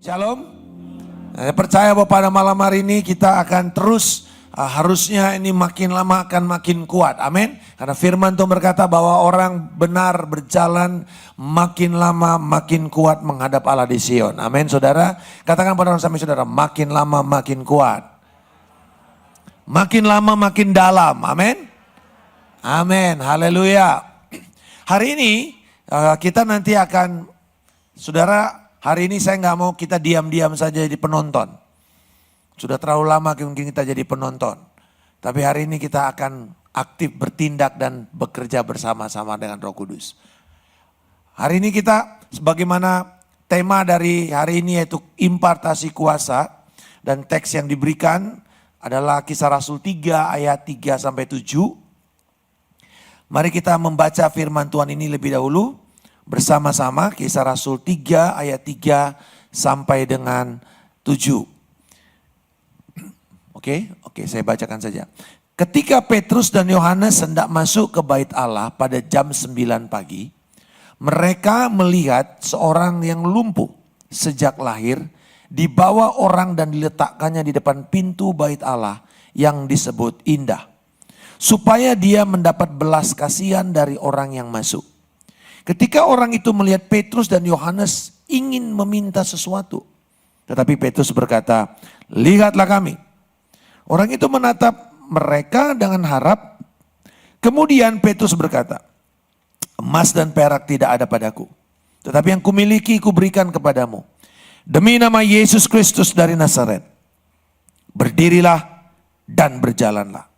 Shalom. Saya percaya bahwa pada malam hari ini kita akan terus harusnya ini makin lama akan makin kuat. Amin. Karena firman Tuhan berkata bahwa orang benar berjalan makin lama makin kuat menghadap Allah di Sion. Amin saudara. Katakan pada orang sampai saudara, makin lama makin kuat. Makin lama makin dalam. Amin. Amin. Haleluya. Hari ini kita nanti akan, saudara, hari ini saya nggak mau kita diam-diam saja jadi penonton. Sudah terlalu lama mungkin kita jadi penonton. Tapi hari ini kita akan aktif bertindak dan bekerja bersama-sama dengan Roh Kudus. Hari ini kita sebagaimana tema dari hari ini yaitu impartasi kuasa. Dan teks yang diberikan adalah Kisah Rasul 3 ayat 3 sampai 7. Mari kita membaca firman Tuhan ini lebih dahulu. Bersama-sama Kisah Rasul 3 ayat 3 sampai dengan 7. Oke, saya bacakan saja. Ketika Petrus dan Yohanes hendak masuk ke bait Allah pada jam 9 pagi, mereka melihat seorang yang lumpuh sejak lahir dibawa orang dan diletakkannya di depan pintu bait Allah yang disebut Indah, supaya dia mendapat belas kasihan dari orang yang masuk. Ketika orang itu melihat Petrus dan Yohanes ingin meminta sesuatu. Tetapi Petrus berkata, lihatlah kami. Orang itu menatap mereka dengan harap. Kemudian Petrus berkata, emas dan perak tidak ada padaku. Tetapi yang kumiliki kuberikan kepadamu. Demi nama Yesus Kristus dari Nazaret. Berdirilah dan berjalanlah.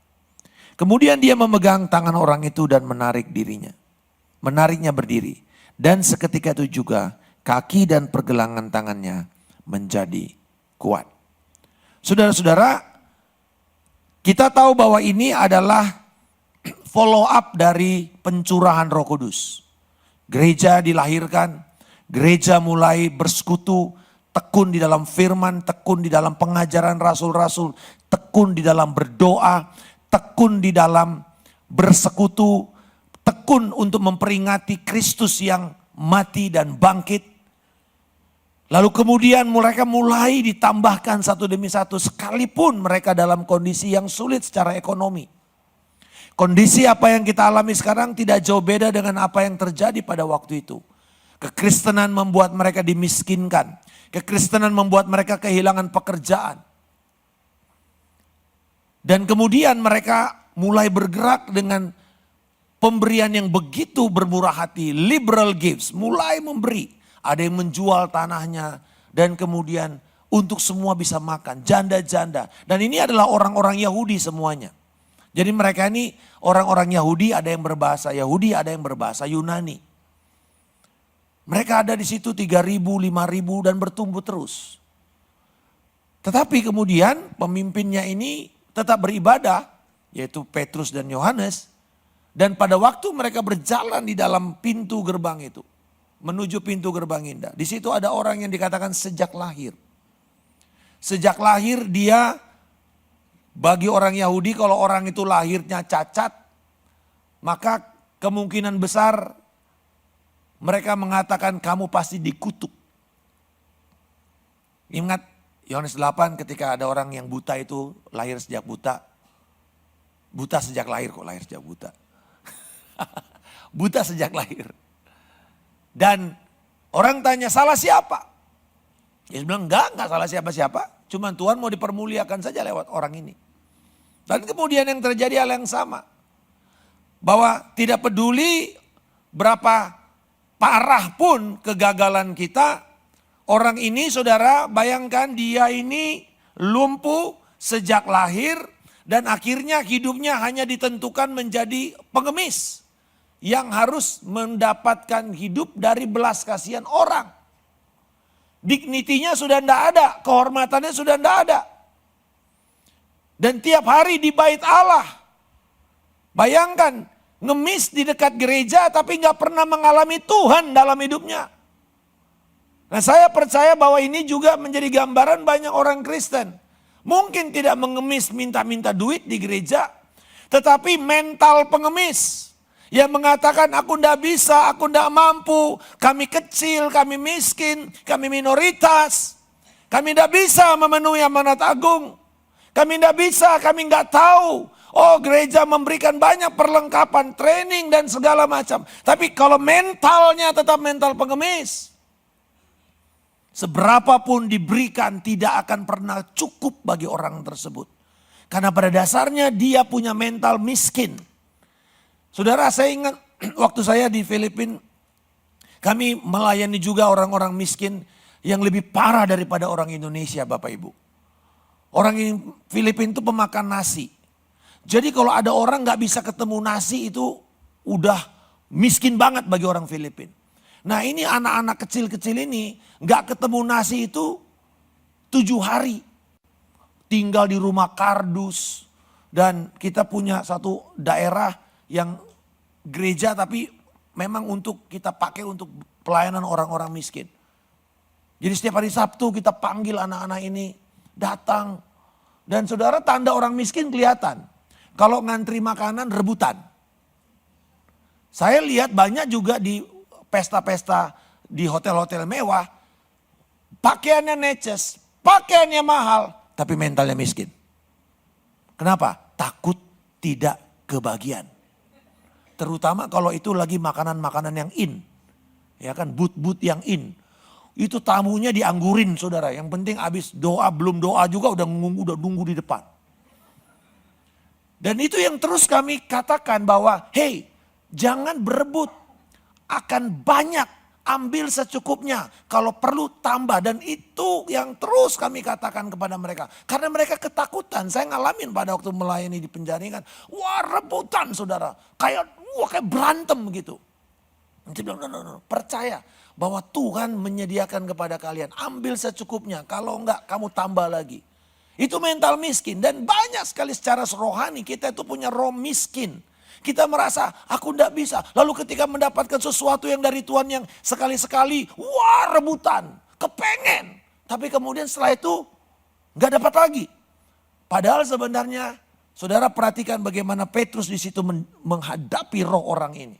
Kemudian dia memegang tangan orang itu dan menariknya berdiri. Dan seketika itu juga kaki dan pergelangan tangannya menjadi kuat. Saudara-saudara, kita tahu bahwa ini adalah follow up dari pencurahan Roh Kudus. Gereja dilahirkan, gereja mulai bersekutu, tekun di dalam firman, tekun di dalam pengajaran rasul-rasul, tekun di dalam berdoa, tekun di dalam bersekutu, tekun untuk memperingati Kristus yang mati dan bangkit. Lalu kemudian mereka mulai ditambahkan satu demi satu sekalipun mereka dalam kondisi yang sulit secara ekonomi. Kondisi apa yang kita alami sekarang tidak jauh beda dengan apa yang terjadi pada waktu itu. Kekristenan membuat mereka dimiskinkan. Kekristenan membuat mereka kehilangan pekerjaan. Dan kemudian mereka mulai bergerak dengan pemberian yang begitu bermurah hati, liberal gifts, mulai memberi. Ada yang menjual tanahnya dan kemudian untuk semua bisa makan, janda-janda. Dan ini adalah orang-orang Yahudi semuanya. Jadi mereka ini orang-orang Yahudi, ada yang berbahasa Yahudi, ada yang berbahasa Yunani. Mereka ada di situ 3.000, 5.000 dan bertumbuh terus. Tetapi kemudian pemimpinnya ini tetap beribadah, yaitu Petrus dan Yohanes. Dan pada waktu mereka berjalan di dalam pintu gerbang itu, menuju pintu gerbang Indah. Di situ ada orang yang dikatakan sejak lahir. Sejak lahir dia, bagi orang Yahudi kalau orang itu lahirnya cacat, maka kemungkinan besar mereka mengatakan kamu pasti dikutuk. Ingat Yohanes 8 ketika ada orang yang buta itu lahir sejak buta. Buta sejak lahir kok lahir sejak buta. Buta sejak lahir. Dan orang tanya salah siapa? Dia bilang enggak salah siapa-siapa. Cuman Tuhan mau dipermuliakan saja lewat orang ini. Dan kemudian yang terjadi hal yang sama. Bahwa tidak peduli berapa parah pun kegagalan kita. Orang ini saudara bayangkan dia ini lumpuh sejak lahir. Dan akhirnya hidupnya hanya ditentukan menjadi pengemis. Yang harus mendapatkan hidup dari belas kasihan orang. Dignitinya sudah tidak ada, kehormatannya sudah tidak ada. Dan tiap hari di bait Allah. Bayangkan, ngemis di dekat gereja tapi gak pernah mengalami Tuhan dalam hidupnya. Nah saya percaya bahwa ini juga menjadi gambaran banyak orang Kristen. Mungkin tidak mengemis minta-minta duit di gereja. Tetapi mental pengemis. Yang mengatakan aku ndak bisa, aku ndak mampu, kami kecil, kami miskin, kami minoritas. Kami tidak bisa memenuhi amanat agung. Kami tidak bisa, kami nggak tahu. Oh, gereja memberikan banyak perlengkapan, training dan segala macam. Tapi kalau mentalnya tetap mental pengemis, seberapapun diberikan tidak akan pernah cukup bagi orang tersebut. Karena pada dasarnya dia punya mental miskin. Saudara, saya ingat waktu saya di Filipina, kami melayani juga orang-orang miskin yang lebih parah daripada orang Indonesia, Bapak Ibu. Orang Filipina itu pemakan nasi. Jadi kalau ada orang gak bisa ketemu nasi itu udah miskin banget bagi orang Filipina. Nah ini anak-anak kecil-kecil ini gak ketemu nasi itu 7 hari. Tinggal di rumah kardus. Dan kita punya satu daerah yang gereja tapi memang untuk kita pakai untuk pelayanan orang-orang miskin. Jadi setiap hari Sabtu kita panggil anak-anak ini datang. Dan saudara, tanda orang miskin kelihatan. Kalau ngantri makanan rebutan. Saya lihat banyak juga di pesta-pesta di hotel-hotel mewah. Pakaiannya neces, pakaiannya mahal, tapi mentalnya miskin. Kenapa? Takut tidak kebagian. Terutama kalau itu lagi makanan-makanan yang in. Ya kan, but-but yang in. Itu tamunya dianggurin, saudara. Yang penting habis doa, belum doa juga udah nunggu di depan. Dan itu yang terus kami katakan bahwa, hey, jangan berebut. Akan banyak, ambil secukupnya. Kalau perlu tambah. Dan itu yang terus kami katakan kepada mereka. Karena mereka ketakutan. Saya ngalamin pada waktu melayani di penjaringan. Wah, rebutan, saudara. Kayak berantem gitu. Dia bilang, no. Percaya bahwa Tuhan menyediakan kepada kalian. Ambil secukupnya. Kalau enggak, kamu tambah lagi. Itu mental miskin. Dan banyak sekali secara rohani kita itu punya roh miskin. Kita merasa aku enggak bisa. Lalu ketika mendapatkan sesuatu yang dari Tuhan yang sekali-sekali. Wah, rebutan. Kepengen. Tapi kemudian setelah itu enggak dapat lagi. Padahal sebenarnya saudara perhatikan bagaimana Petrus di situ menghadapi roh orang ini.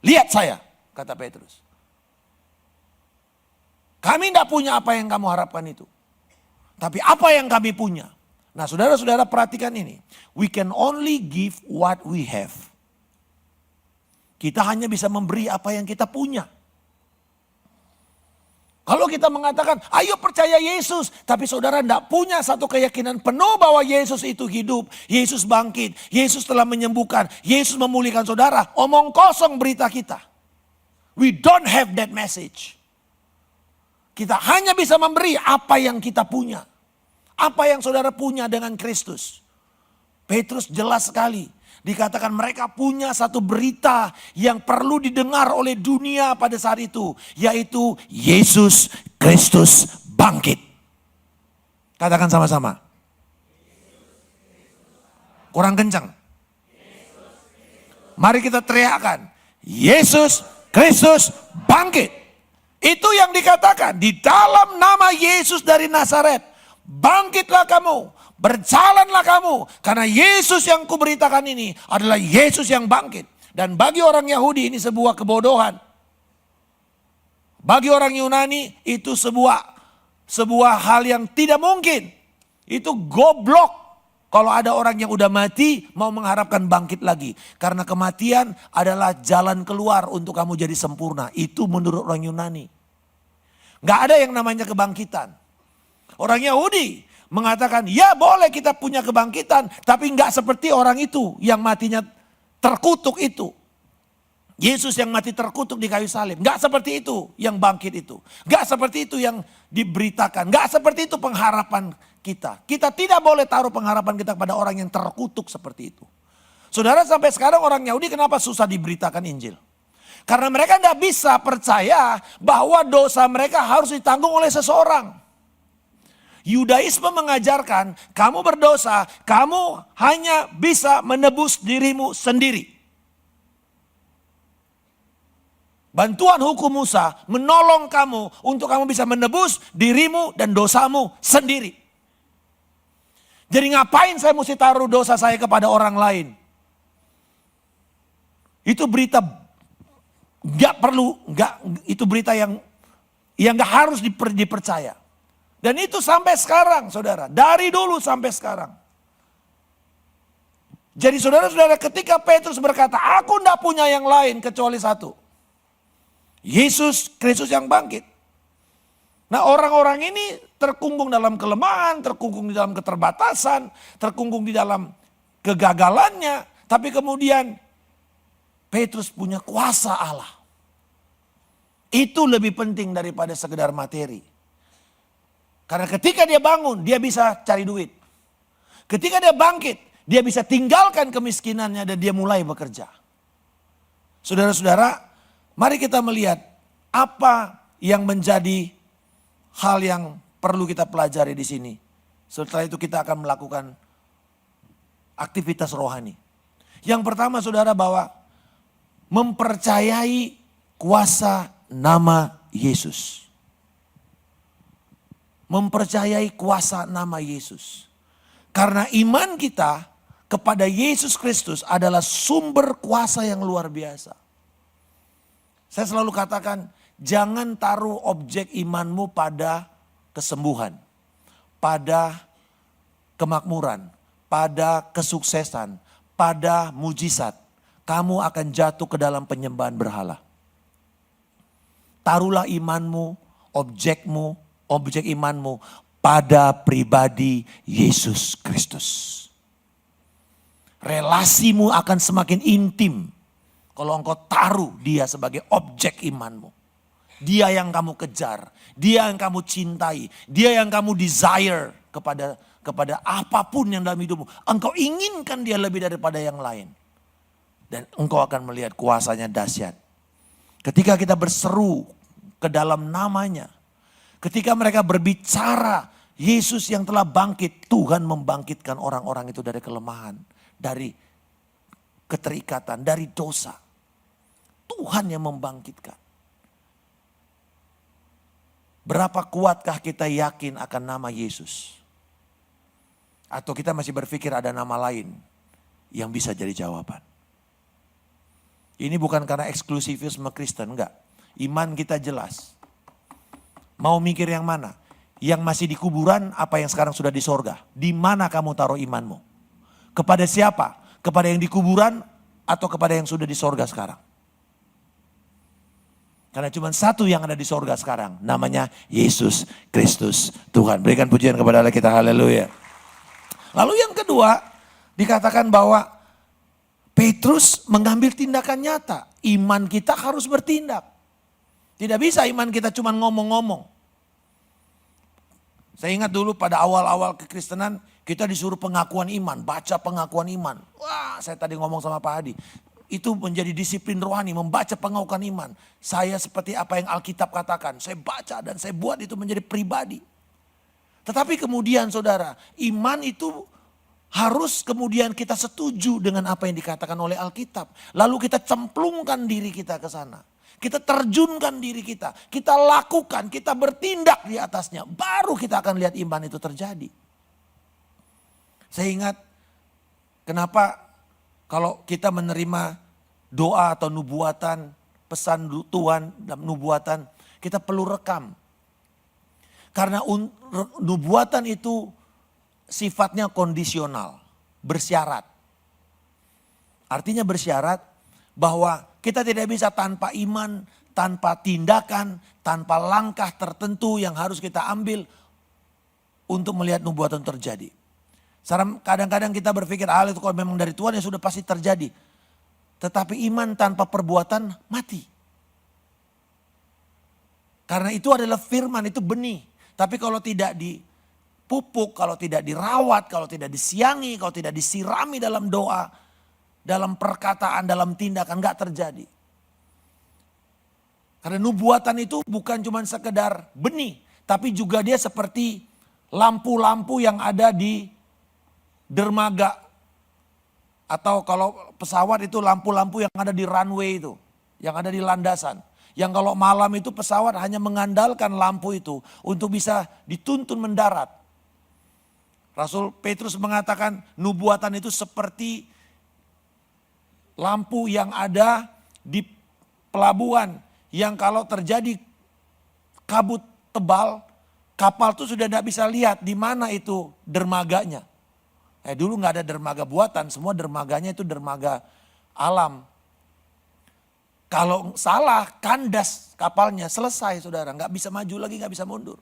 Lihat saya, kata Petrus. Kami enggak punya apa yang kamu harapkan itu. Tapi apa yang kami punya? Nah saudara-saudara perhatikan ini. We can only give what we have. Kita hanya bisa memberi apa yang kita punya. Kalau kita mengatakan, ayo percaya Yesus. Tapi saudara tidak punya satu keyakinan penuh bahwa Yesus itu hidup. Yesus bangkit. Yesus telah menyembuhkan. Yesus memulihkan saudara. Omong kosong berita kita. We don't have that message. Kita hanya bisa memberi apa yang kita punya. Apa yang saudara punya dengan Kristus. Petrus jelas sekali. Dikatakan mereka punya satu berita yang perlu didengar oleh dunia pada saat itu. Yaitu Yesus Kristus bangkit. Katakan sama-sama. Kurang kencang. Mari kita teriakkan. Yesus Kristus bangkit. Itu yang dikatakan di dalam nama Yesus dari Nazaret. Bangkitlah kamu, berjalanlah kamu. Karena Yesus yang kuberitakan ini adalah Yesus yang bangkit. Dan bagi orang Yahudi ini sebuah kebodohan. Bagi orang Yunani itu sebuah hal yang tidak mungkin. Itu goblok. Kalau ada orang yang udah mati mau mengharapkan bangkit lagi. Karena kematian adalah jalan keluar untuk kamu jadi sempurna. Itu menurut orang Yunani. Gak ada yang namanya kebangkitan. Orang Yahudi mengatakan, ya boleh kita punya kebangkitan. Tapi enggak seperti orang itu yang matinya terkutuk itu. Yesus yang mati terkutuk di kayu salib. Enggak seperti itu yang bangkit itu. Enggak seperti itu yang diberitakan. Enggak seperti itu pengharapan kita. Kita tidak boleh taruh pengharapan kita kepada orang yang terkutuk seperti itu. Saudara, sampai sekarang orang Yahudi kenapa susah diberitakan Injil? Karena mereka tidak bisa percaya bahwa dosa mereka harus ditanggung oleh seseorang. Yudaisme mengajarkan kamu berdosa, kamu hanya bisa menebus dirimu sendiri. Bantuan hukum Musa menolong kamu untuk kamu bisa menebus dirimu dan dosamu sendiri. Jadi ngapain saya mesti taruh dosa saya kepada orang lain? Itu berita itu berita yang gak harus dipercaya. Dan itu sampai sekarang saudara, dari dulu sampai sekarang. Jadi saudara-saudara, ketika Petrus berkata, aku tidak punya yang lain kecuali satu. Yesus Kristus yang bangkit. Nah, orang-orang ini terkungkung dalam kelemahan, terkungkung di dalam keterbatasan, terkungkung di dalam kegagalannya. Tapi kemudian Petrus punya kuasa Allah. Itu lebih penting daripada sekedar materi. Karena ketika dia bangun, dia bisa cari duit. Ketika dia bangkit, dia bisa tinggalkan kemiskinannya dan dia mulai bekerja. Saudara-saudara, mari kita melihat apa yang menjadi hal yang perlu kita pelajari di sini. Setelah itu kita akan melakukan aktivitas rohani. Yang pertama saudara, bahwa mempercayai kuasa nama Yesus. Mempercayai kuasa nama Yesus. Karena iman kita kepada Yesus Kristus adalah sumber kuasa yang luar biasa. Saya selalu katakan, jangan taruh objek imanmu pada kesembuhan, pada kemakmuran, pada kesuksesan, pada mujizat. Kamu akan jatuh ke dalam penyembahan berhala. Taruhlah imanmu, objek imanmu pada pribadi Yesus Kristus. Relasimu akan semakin intim kalau engkau taruh dia sebagai objek imanmu. Dia yang kamu kejar, dia yang kamu cintai, dia yang kamu desire kepada apapun yang dalam hidupmu. Engkau inginkan dia lebih daripada yang lain. Dan engkau akan melihat kuasanya dahsyat. Ketika kita berseru ke dalam namanya, ketika mereka berbicara Yesus yang telah bangkit, Tuhan membangkitkan orang-orang itu dari kelemahan, dari keterikatan, dari dosa. Tuhan yang membangkitkan. Berapa kuatkah kita yakin akan nama Yesus? Atau kita masih berpikir ada nama lain yang bisa jadi jawaban? Ini bukan karena eksklusivisme Kristen, enggak. Iman kita jelas. Mau mikir yang mana? Yang masih di kuburan apa yang sekarang sudah di sorga? Di mana kamu taruh imanmu? Kepada siapa? Kepada yang di kuburan atau kepada yang sudah di sorga sekarang? Karena cuma satu yang ada di sorga sekarang. Namanya Yesus Kristus Tuhan. Berikan pujian kepada Allah kita, haleluya. Lalu yang kedua, dikatakan bahwa Petrus mengambil tindakan nyata. Iman kita harus bertindak. Tidak bisa iman kita cuma ngomong-ngomong. Saya ingat dulu pada awal-awal kekristenan, kita disuruh pengakuan iman, baca pengakuan iman. Wah, saya tadi ngomong sama Pak Hadi. Itu menjadi disiplin rohani, membaca pengakuan iman. Saya seperti apa yang Alkitab katakan, saya baca dan saya buat itu menjadi pribadi. Tetapi kemudian saudara, iman itu harus kemudian kita setuju dengan apa yang dikatakan oleh Alkitab. Lalu kita cemplungkan diri kita ke sana. Kita terjunkan diri kita, kita lakukan, kita bertindak di atasnya. Baru kita akan lihat iman itu terjadi. Saya ingat kenapa kalau kita menerima doa atau nubuatan, pesan Tuhan dalam nubuatan, kita perlu rekam. Karena nubuatan itu sifatnya kondisional, bersyarat. Artinya bersyarat bahwa kita tidak bisa tanpa iman, tanpa tindakan, tanpa langkah tertentu yang harus kita ambil untuk melihat nubuatan terjadi. Kadang-kadang kita berpikir hal itu kalau memang dari Tuhan ya sudah pasti terjadi. Tetapi iman tanpa perbuatan mati. Karena itu adalah firman, itu benih. Tapi kalau tidak dipupuk, kalau tidak dirawat, kalau tidak disiangi, kalau tidak disirami dalam doa, dalam perkataan, dalam tindakan, gak terjadi. Karena nubuatan itu bukan cuma sekedar benih, tapi juga dia seperti lampu-lampu yang ada di dermaga. Atau kalau pesawat itu lampu-lampu yang ada di runway itu, yang ada di landasan. Yang kalau malam itu pesawat hanya mengandalkan lampu itu untuk bisa dituntun mendarat. Rasul Petrus mengatakan nubuatan itu seperti lampu yang ada di pelabuhan. Yang kalau terjadi kabut tebal, kapal tuh sudah tidak bisa lihat di mana itu dermaganya. Dulu nggak ada dermaga buatan, semua dermaganya itu dermaga alam. Kalau salah, kandas kapalnya, selesai saudara. Nggak bisa maju lagi, nggak bisa mundur.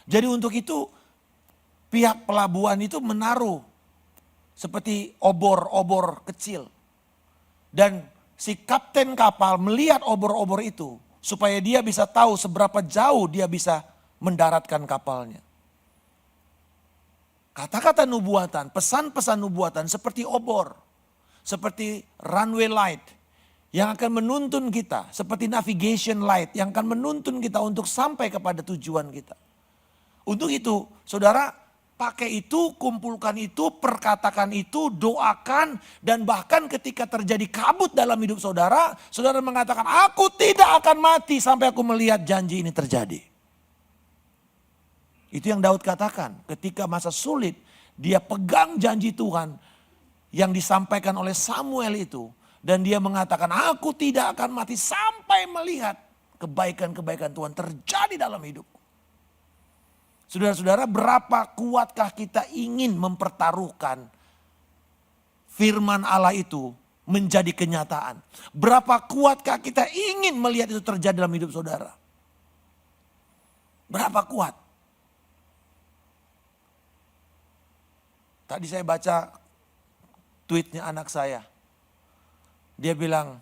Jadi untuk itu pihak pelabuhan itu menaruh seperti obor-obor kecil. Dan si kapten kapal melihat obor-obor itu supaya dia bisa tahu seberapa jauh dia bisa mendaratkan kapalnya. Kata-kata nubuatan, pesan-pesan nubuatan seperti obor, seperti runway light yang akan menuntun kita, seperti navigation light yang akan menuntun kita untuk sampai kepada tujuan kita. Untuk itu, saudara, pakai itu, kumpulkan itu, perkatakan itu, doakan, dan bahkan ketika terjadi kabut dalam hidup saudara, saudara mengatakan, aku tidak akan mati sampai aku melihat janji ini terjadi. Itu yang Daud katakan, ketika masa sulit, dia pegang janji Tuhan yang disampaikan oleh Samuel itu. Dan dia mengatakan, aku tidak akan mati sampai melihat kebaikan-kebaikan Tuhan terjadi dalam hidupku. Saudara-saudara, berapa kuatkah kita ingin mempertaruhkan firman Allah itu menjadi kenyataan? Berapa kuatkah kita ingin melihat itu terjadi dalam hidup saudara? Berapa kuat? Tadi saya baca tweetnya anak saya. Dia bilang,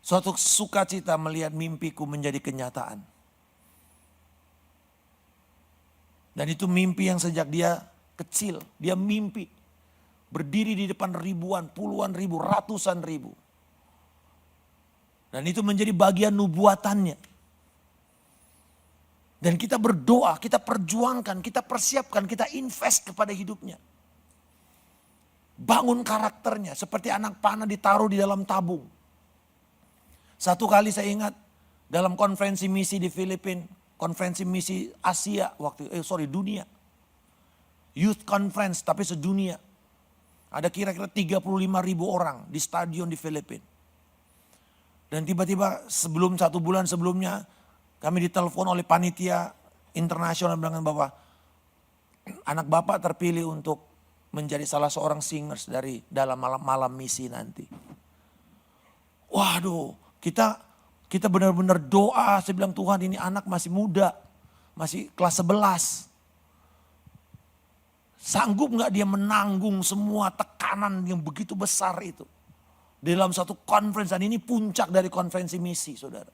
suatu sukacita melihat mimpiku menjadi kenyataan. Dan itu mimpi yang sejak dia kecil, dia mimpi. Berdiri di depan ribuan, puluhan ribu, ratusan ribu. Dan itu menjadi bagian nubuatannya. Dan kita berdoa, kita perjuangkan, kita persiapkan, kita invest kepada hidupnya. Bangun karakternya seperti anak panah ditaruh di dalam tabung. Satu kali saya ingat dalam konferensi misi di Filipina, konferensi misi Asia dunia. Youth conference tapi sedunia. Ada kira-kira 35.000 orang di stadion di Filipina. Dan tiba-tiba satu bulan sebelumnya kami ditelepon oleh panitia internasional dengan bahwa anak bapak terpilih untuk menjadi salah seorang singers dari dalam malam misi nanti. Waduh, kita benar-benar doa. Saya bilang, Tuhan, ini anak masih muda, masih kelas 11. Sanggup gak dia menanggung semua tekanan yang begitu besar itu. Dalam satu conference, dan ini puncak dari konferensi misi, saudara.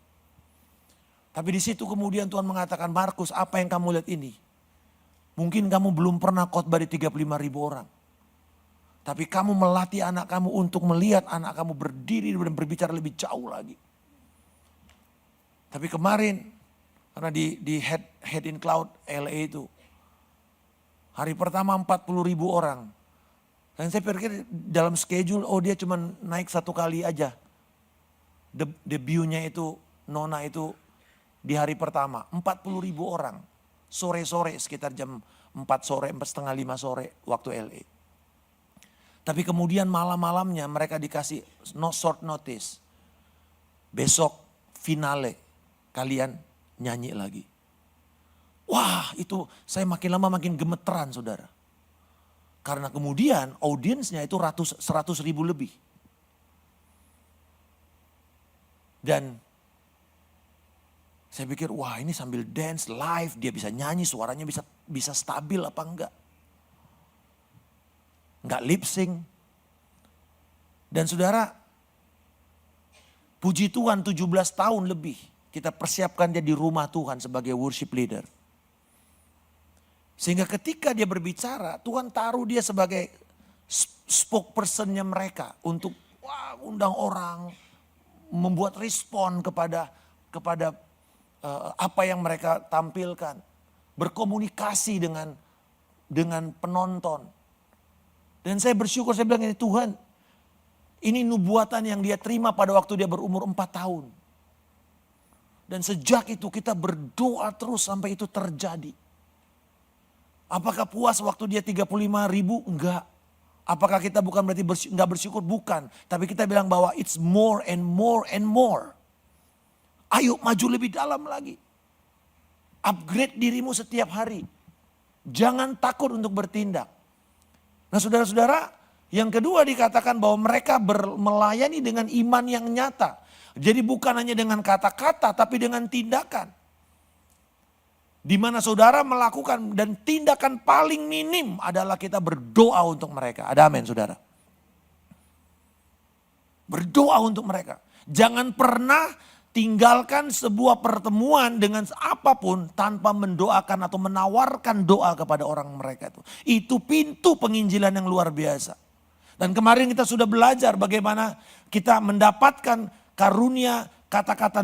Tapi di situ kemudian Tuhan mengatakan, Markus, apa yang kamu lihat ini? Mungkin kamu belum pernah khotbah di 35.000 orang. Tapi kamu melatih anak kamu untuk melihat anak kamu berdiri dan berbicara lebih jauh lagi. Tapi kemarin, karena di Head in Cloud LA itu, hari pertama 40.000 orang. Dan saya pikir dalam schedule, dia cuma naik satu kali aja. Debutnya itu, Nona itu, di hari pertama 40.000 orang. Sore-sore sekitar jam 4 sore, 4:30, 5 sore waktu LA. Tapi kemudian malam-malamnya mereka dikasih short notice. Besok finale kalian nyanyi lagi. Wah, itu saya makin lama makin gemeteran, saudara. Karena kemudian audiensnya itu 100.000 lebih. Dan saya pikir, wah ini sambil dance live, dia bisa nyanyi, suaranya bisa stabil apa enggak. Enggak lip sync. Dan saudara, puji Tuhan 17 tahun lebih kita persiapkan dia di rumah Tuhan sebagai worship leader. Sehingga ketika dia berbicara, Tuhan taruh dia sebagai spokespersonnya mereka untuk undang orang, membuat respon kepada apa yang mereka tampilkan, berkomunikasi dengan penonton. Dan saya bersyukur, saya bilang ini, Tuhan, ini nubuatan yang dia terima pada waktu dia berumur 4 tahun. Dan sejak itu kita berdoa terus sampai itu terjadi. Apakah puas waktu dia 35.000? Enggak. Apakah kita bukan berarti enggak bersyukur? Bukan. Tapi kita bilang bahwa it's more and more and more. Ayo maju lebih dalam lagi. Upgrade dirimu setiap hari. Jangan takut untuk bertindak. Nah saudara-saudara, yang kedua dikatakan bahwa mereka melayani dengan iman yang nyata. Jadi bukan hanya dengan kata-kata tapi dengan tindakan. Di mana saudara melakukan dan tindakan paling minim adalah kita berdoa untuk mereka. Ada amin saudara. Berdoa untuk mereka. Jangan pernah tinggalkan sebuah pertemuan dengan apapun tanpa mendoakan atau menawarkan doa kepada orang mereka itu. Itu pintu penginjilan yang luar biasa. Dan kemarin kita sudah belajar bagaimana kita mendapatkan karunia kata-kata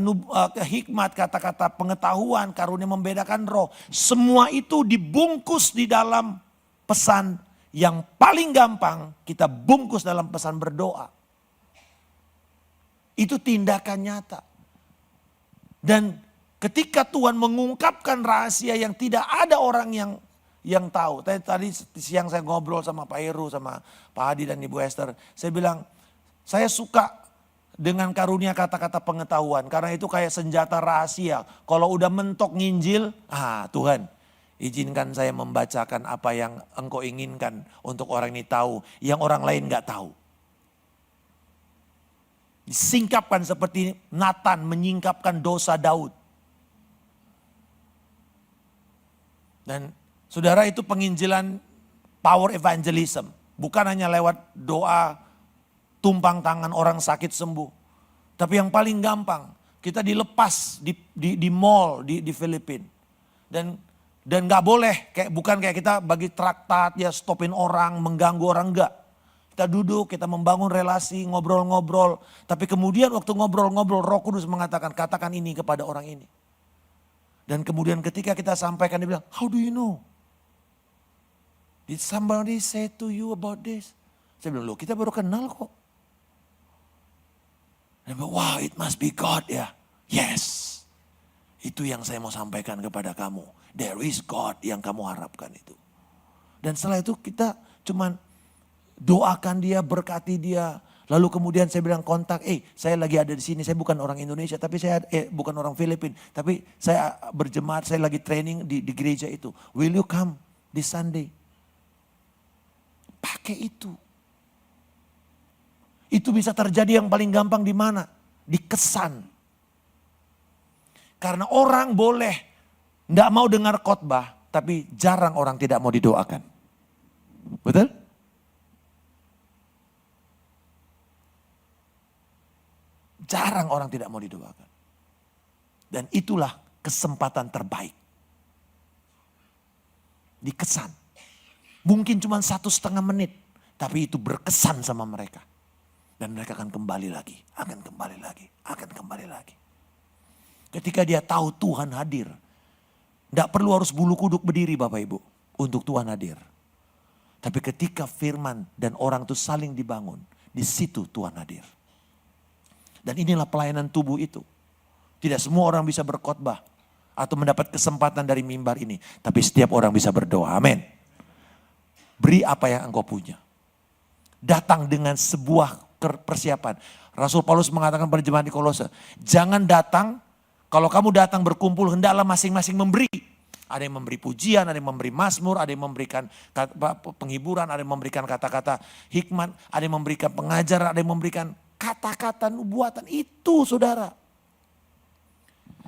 hikmat, kata-kata pengetahuan, karunia membedakan roh. Semua itu dibungkus di dalam pesan yang paling gampang kita bungkus dalam pesan berdoa. Itu tindakan nyata. Dan ketika Tuhan mengungkapkan rahasia yang tidak ada orang yang tahu. Tadi siang saya ngobrol sama Pak Heru, sama Pak Hadi dan Ibu Esther. Saya bilang, saya suka dengan karunia kata-kata pengetahuan. Karena itu kayak senjata rahasia. Kalau udah mentok nginjil, Tuhan izinkan saya membacakan apa yang Engkau inginkan untuk orang ini tahu. Yang orang lain gak tahu. Disingkapkan seperti Nathan menyingkapkan dosa Daud. Dan saudara, itu penginjilan power evangelism. Bukan hanya lewat doa, tumpang tangan orang sakit sembuh. Tapi yang paling gampang, kita dilepas di mall di Filipina. Dan gak boleh, bukan kayak kita bagi traktat, ya stopin orang, mengganggu orang, enggak. Kita duduk, kita membangun relasi, ngobrol-ngobrol. Tapi kemudian waktu ngobrol-ngobrol, Roh Kudus mengatakan, katakan ini kepada orang ini. Dan kemudian ketika kita sampaikan, dia bilang, how do you know? Did somebody say to you about this? Saya bilang, loh kita baru kenal kok. Dia bilang, wow it must be God ya. Yes, itu yang saya mau sampaikan kepada kamu. There is God yang kamu harapkan itu. Dan setelah itu kita cuman doakan dia, berkati dia. Lalu kemudian saya bilang kontak, saya lagi ada di sini, saya bukan orang Indonesia, tapi saya bukan orang Filipina, tapi saya berjemaat, saya lagi training di gereja itu. Will you come this Sunday? Pakai itu. Itu bisa terjadi yang paling gampang di mana? Di kesan. Karena orang boleh enggak mau dengar khotbah, tapi jarang orang tidak mau didoakan. Betul? Jarang orang tidak mau didoakan. Dan itulah kesempatan terbaik. Dikesan. Mungkin cuma 1,5 menit. Tapi itu berkesan sama mereka. Dan mereka akan kembali lagi. Akan kembali lagi. Akan kembali lagi. Ketika dia tahu Tuhan hadir. Tidak perlu harus bulu kuduk berdiri Bapak Ibu. Untuk Tuhan hadir. Tapi ketika firman dan orang itu saling dibangun. Di situ Tuhan hadir. Dan inilah pelayanan tubuh itu. Tidak semua orang bisa berkhotbah atau mendapat kesempatan dari mimbar ini. Tapi setiap orang bisa berdoa. Amin. Beri apa yang engkau punya. Datang dengan sebuah persiapan. Rasul Paulus mengatakan pada jemaat di Kolose. Jangan datang, kalau kamu datang berkumpul hendaklah masing-masing memberi. Ada yang memberi pujian, ada yang memberi mazmur, ada yang memberikan penghiburan, ada yang memberikan kata-kata hikmat, ada yang memberikan pengajaran, ada yang memberikan kata-kata nubuatan. Itu saudara.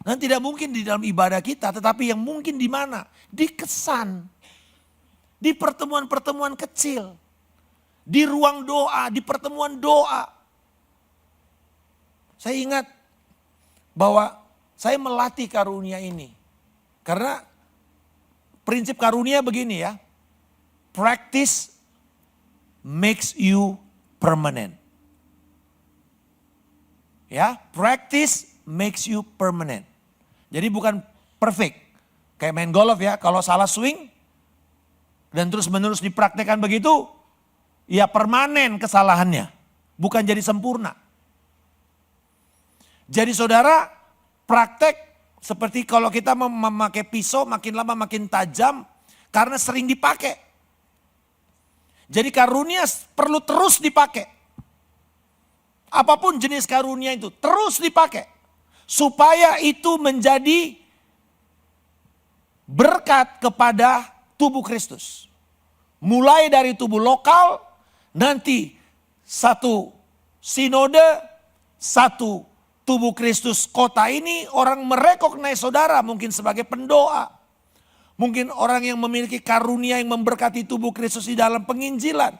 Dan tidak mungkin di dalam ibadah kita, tetapi yang mungkin di mana? Di kesan. Di pertemuan-pertemuan kecil. Di ruang doa, di pertemuan doa. Saya ingat bahwa saya melatih karunia ini. Karena prinsip karunia begini ya. Practice makes you permanent. Ya, practice makes you permanent. Jadi bukan perfect. Kayak main golf ya, kalau salah swing dan terus menerus dipraktekkan begitu, ya permanen kesalahannya. Bukan jadi sempurna. Jadi saudara, praktek seperti kalau kita memakai pisau makin lama makin tajam karena sering dipakai. Jadi karunia perlu terus dipakai. Apapun jenis karunia itu terus dipakai. Supaya itu menjadi berkat kepada tubuh Kristus. Mulai dari tubuh lokal, nanti satu sinode, satu tubuh Kristus kota ini, orang merecognize saudara mungkin sebagai pendoa. Mungkin orang yang memiliki karunia yang memberkati tubuh Kristus di dalam penginjilan,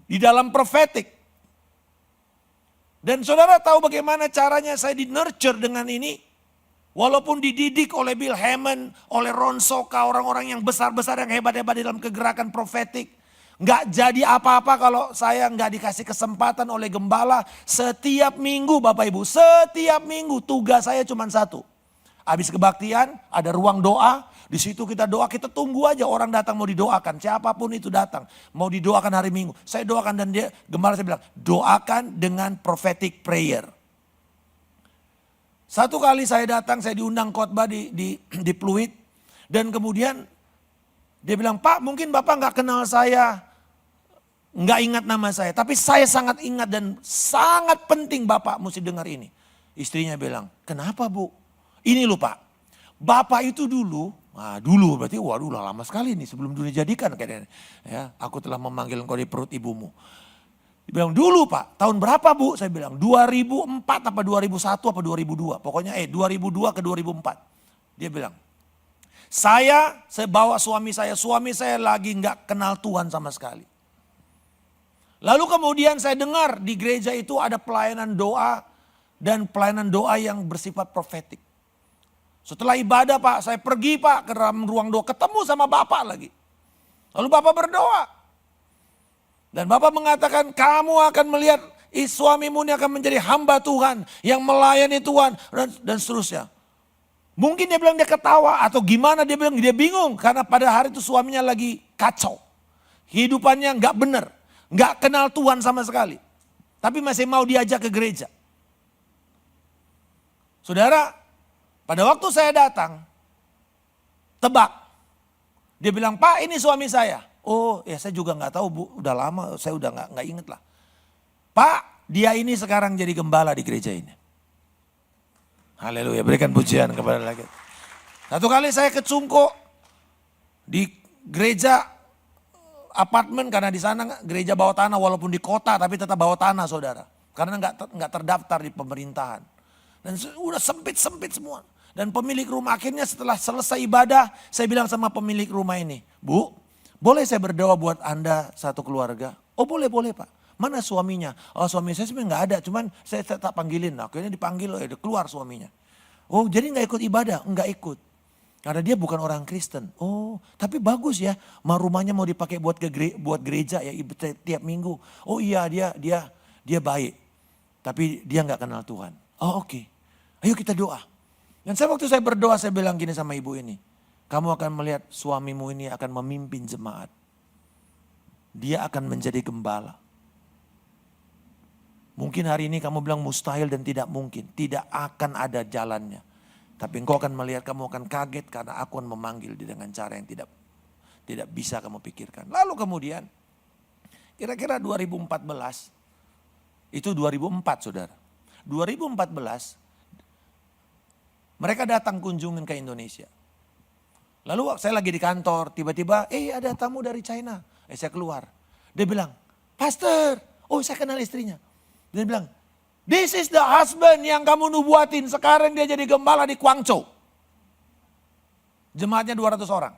di dalam profetik. Dan saudara tahu bagaimana caranya saya di-nurture dengan ini? Walaupun dididik oleh Bill Hamon, oleh Ron Soka, orang-orang yang besar-besar, yang hebat-hebat di dalam kegerakan profetik. Nggak jadi apa-apa kalau saya nggak dikasih kesempatan oleh gembala. Setiap minggu Bapak Ibu, setiap minggu tugas saya cuma satu. Habis kebaktian ada ruang doa, di situ kita doa, kita tunggu aja orang datang mau didoakan. Siapapun itu datang, mau didoakan hari Minggu. Saya doakan dan dia, gembala saya bilang, doakan dengan prophetic prayer. Satu kali saya datang, saya diundang khotbah di Pluit. Dan kemudian dia bilang, Pak mungkin Bapak nggak kenal saya, nggak ingat nama saya. Tapi saya sangat ingat dan sangat penting Bapak mesti dengar ini. Istrinya bilang, kenapa Bu? Ini loh Pak, Bapak itu dulu, nah dulu berarti waduh lama sekali nih sebelum dunia jadikan kayaknya. Ya, aku telah memanggil engkau di perut ibumu. Dia bilang dulu Pak, tahun berapa Bu? Saya bilang 2004 apa 2001 apa 2002. Pokoknya 2002 ke 2004. Dia bilang, saya bawa suami saya lagi nggak kenal Tuhan sama sekali. Lalu kemudian saya dengar di gereja itu ada pelayanan doa dan pelayanan doa yang bersifat profetik. Setelah ibadah Pak, saya pergi Pak ke dalam ruang doa, ketemu sama Bapak lagi. Lalu Bapak berdoa. Dan Bapak mengatakan kamu akan melihat suamimu ini akan menjadi hamba Tuhan. Yang melayani Tuhan dan seterusnya. Mungkin dia bilang dia ketawa atau gimana dia bilang dia bingung. Karena pada hari itu suaminya lagi kacau. Hidupannya nggak benar. Nggak kenal Tuhan sama sekali. Tapi masih mau diajak ke gereja. Saudara, pada waktu saya datang, tebak. Dia bilang, Pak ini suami saya. Oh ya saya juga nggak tahu Bu, udah lama saya udah nggak inget lah. Pak dia ini sekarang jadi gembala di gereja ini. Haleluya, berikan pujian kepada lagi. Satu kali saya ke Cungko di gereja apartemen karena di sana gereja bawah tanah walaupun di kota tapi tetap bawah tanah saudara. Karena nggak terdaftar di pemerintahan. Dan udah sempit semua. Dan pemilik rumah akhirnya setelah selesai ibadah saya bilang sama pemilik rumah ini, Bu, boleh saya berdoa buat Anda satu keluarga? Oh boleh Pak. Mana suaminya? Oh suami saya sebenarnya nggak ada, cuman saya tak panggilin. Akhirnya dipanggil, dia keluar suaminya. Oh jadi nggak ikut ibadah? Nggak ikut. Karena dia bukan orang Kristen. Oh tapi bagus ya, rumahnya mau dipakai buat gereja ya tiap minggu. Oh iya dia baik. Tapi dia nggak kenal Tuhan. Oh oke. Ayo kita doa. Dan waktu saya berdoa saya bilang gini sama ibu ini. Kamu akan melihat suamimu ini akan memimpin jemaat. Dia akan menjadi gembala. Mungkin hari ini kamu bilang mustahil dan tidak mungkin. Tidak akan ada jalannya. Tapi engkau akan melihat, kamu akan kaget karena aku akan memanggil dia dengan cara yang tidak bisa kamu pikirkan. Lalu kemudian, kira-kira 2014, itu 2004 saudara. 2014, mereka datang kunjungin ke Indonesia. Lalu saya lagi di kantor, tiba-tiba ada tamu dari China. Saya keluar. Dia bilang, Pastor, oh saya kenal istrinya. Dia bilang, this is the husband yang kamu nubuatin. Sekarang dia jadi gembala di Guangzhou. Jemaatnya 200 orang.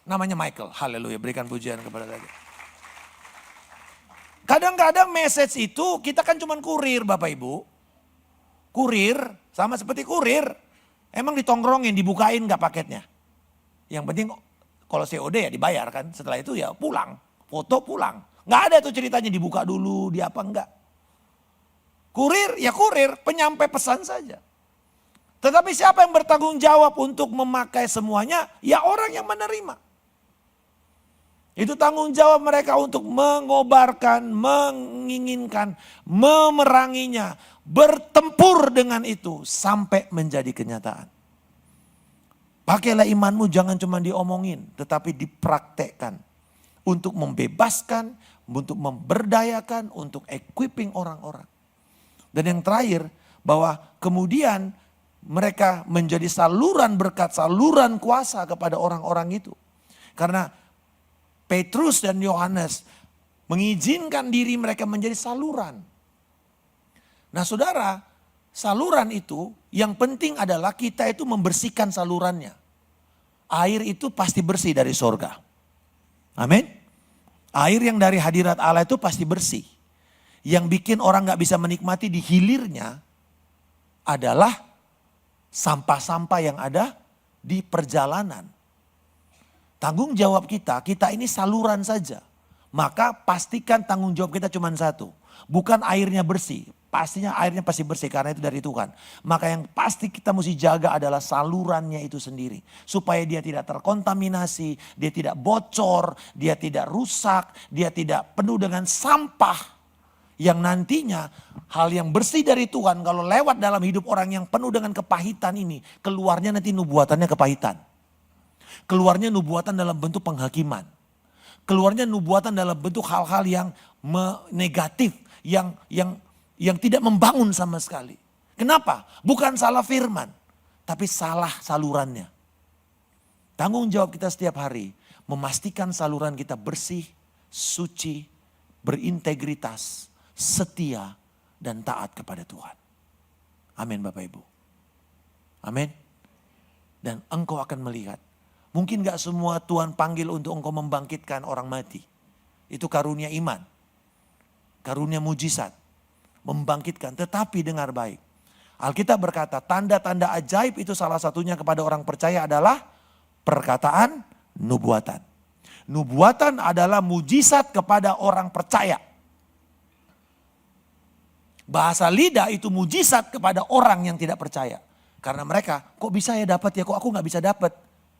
Namanya Michael, haleluya, berikan pujian kepada dia. Kadang-kadang message itu kita kan cuma kurir Bapak Ibu. Kurir, sama seperti kurir. Emang ditongkrongin, dibukain gak paketnya. Yang penting kalau COD ya dibayar kan. Setelah itu ya pulang, foto pulang. Gak ada tuh ceritanya dibuka dulu, di apa enggak. Kurir, ya kurir, penyampai pesan saja. Tetapi siapa yang bertanggung jawab untuk memakai semuanya? Ya orang yang menerima. Itu tanggung jawab mereka untuk mengobarkan, menginginkan, memeranginya, bertempur dengan itu sampai menjadi kenyataan. Pakailah imanmu jangan cuma diomongin, tetapi dipraktekkan. Untuk membebaskan, untuk memberdayakan, untuk equipping orang-orang. Dan yang terakhir, bahwa kemudian mereka menjadi saluran berkat, saluran kuasa kepada orang-orang itu. Karena Petrus dan Yohanes mengizinkan diri mereka menjadi saluran. Nah saudara, saluran itu yang penting adalah kita itu membersihkan salurannya. Air itu pasti bersih dari sorga. Amin. Air yang dari hadirat Allah itu pasti bersih. Yang bikin orang gak bisa menikmati di hilirnya adalah sampah-sampah yang ada di perjalanan. Tanggung jawab kita ini saluran saja. Maka pastikan tanggung jawab kita cuma satu. Bukan airnya bersih. Pastinya airnya pasti bersih karena itu dari Tuhan. Maka yang pasti kita mesti jaga adalah salurannya itu sendiri. Supaya dia tidak terkontaminasi, dia tidak bocor, dia tidak rusak, dia tidak penuh dengan sampah. Yang nantinya hal yang bersih dari Tuhan kalau lewat dalam hidup orang yang penuh dengan kepahitan ini. Keluarnya nanti nubuatannya kepahitan. Keluarnya nubuatan dalam bentuk penghakiman. Keluarnya nubuatan dalam bentuk hal-hal yang negatif. Yang tidak membangun sama sekali. Kenapa? Bukan salah firman. Tapi salah salurannya. Tanggung jawab kita setiap hari. Memastikan saluran kita bersih, suci, berintegritas, setia, dan taat kepada Tuhan. Amin Bapak Ibu. Amin. Dan engkau akan melihat. Mungkin gak semua Tuhan panggil untuk engkau membangkitkan orang mati. Itu karunia iman. Karunia mujizat. Membangkitkan, tetapi dengar baik. Alkitab berkata tanda-tanda ajaib itu salah satunya kepada orang percaya adalah perkataan nubuatan. Nubuatan adalah mujizat kepada orang percaya. Bahasa lidah itu mujizat kepada orang yang tidak percaya. Karena mereka, kok bisa ya dapat ya, kok aku gak bisa dapat.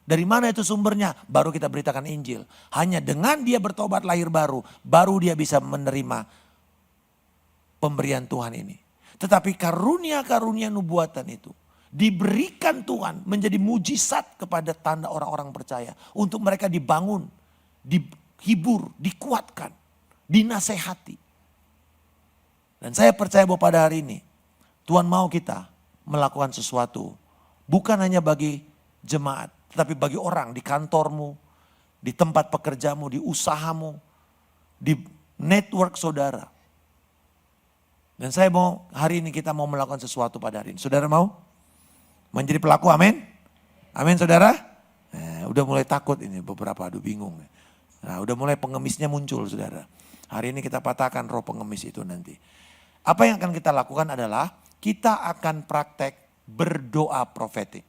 Dari mana itu sumbernya? Baru kita beritakan Injil. Hanya dengan dia bertobat lahir baru dia bisa menerima pemberian Tuhan ini. Tetapi karunia-karunia nubuatan itu diberikan Tuhan menjadi mujizat kepada tanda orang-orang percaya. Untuk mereka dibangun, dihibur, dikuatkan, dinasehati. Dan saya percaya bahwa pada hari ini Tuhan mau kita melakukan sesuatu. Bukan hanya bagi jemaat, tetapi bagi orang di kantormu, di tempat pekerjamu, di usahamu, di network saudara. Dan saya mau hari ini kita mau melakukan sesuatu pada hari ini. Saudara mau? Menjadi pelaku, amin? Amin saudara? Udah mulai takut ini beberapa, aduh bingung. Nah, udah mulai pengemisnya muncul saudara. Hari ini kita patahkan roh pengemis itu nanti. Apa yang akan kita lakukan adalah kita akan praktek berdoa profetik.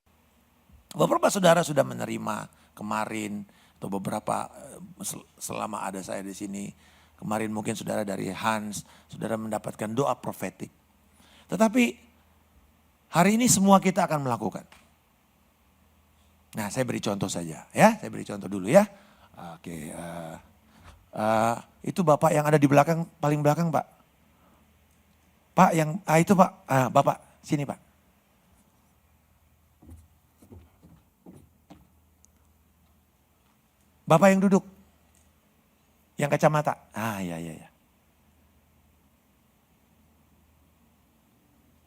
Beberapa saudara sudah menerima kemarin atau beberapa selama ada saya di sini. Kemarin mungkin saudara dari Hans, saudara mendapatkan doa profetik. Tetapi hari ini semua kita akan melakukan. Nah saya beri contoh saja ya, saya beri contoh dulu ya. Oke, itu Bapak yang ada di belakang, paling belakang Pak. Pak yang, itu Pak, Bapak sini Pak. Bapak yang duduk. Yang kacamata. Iya.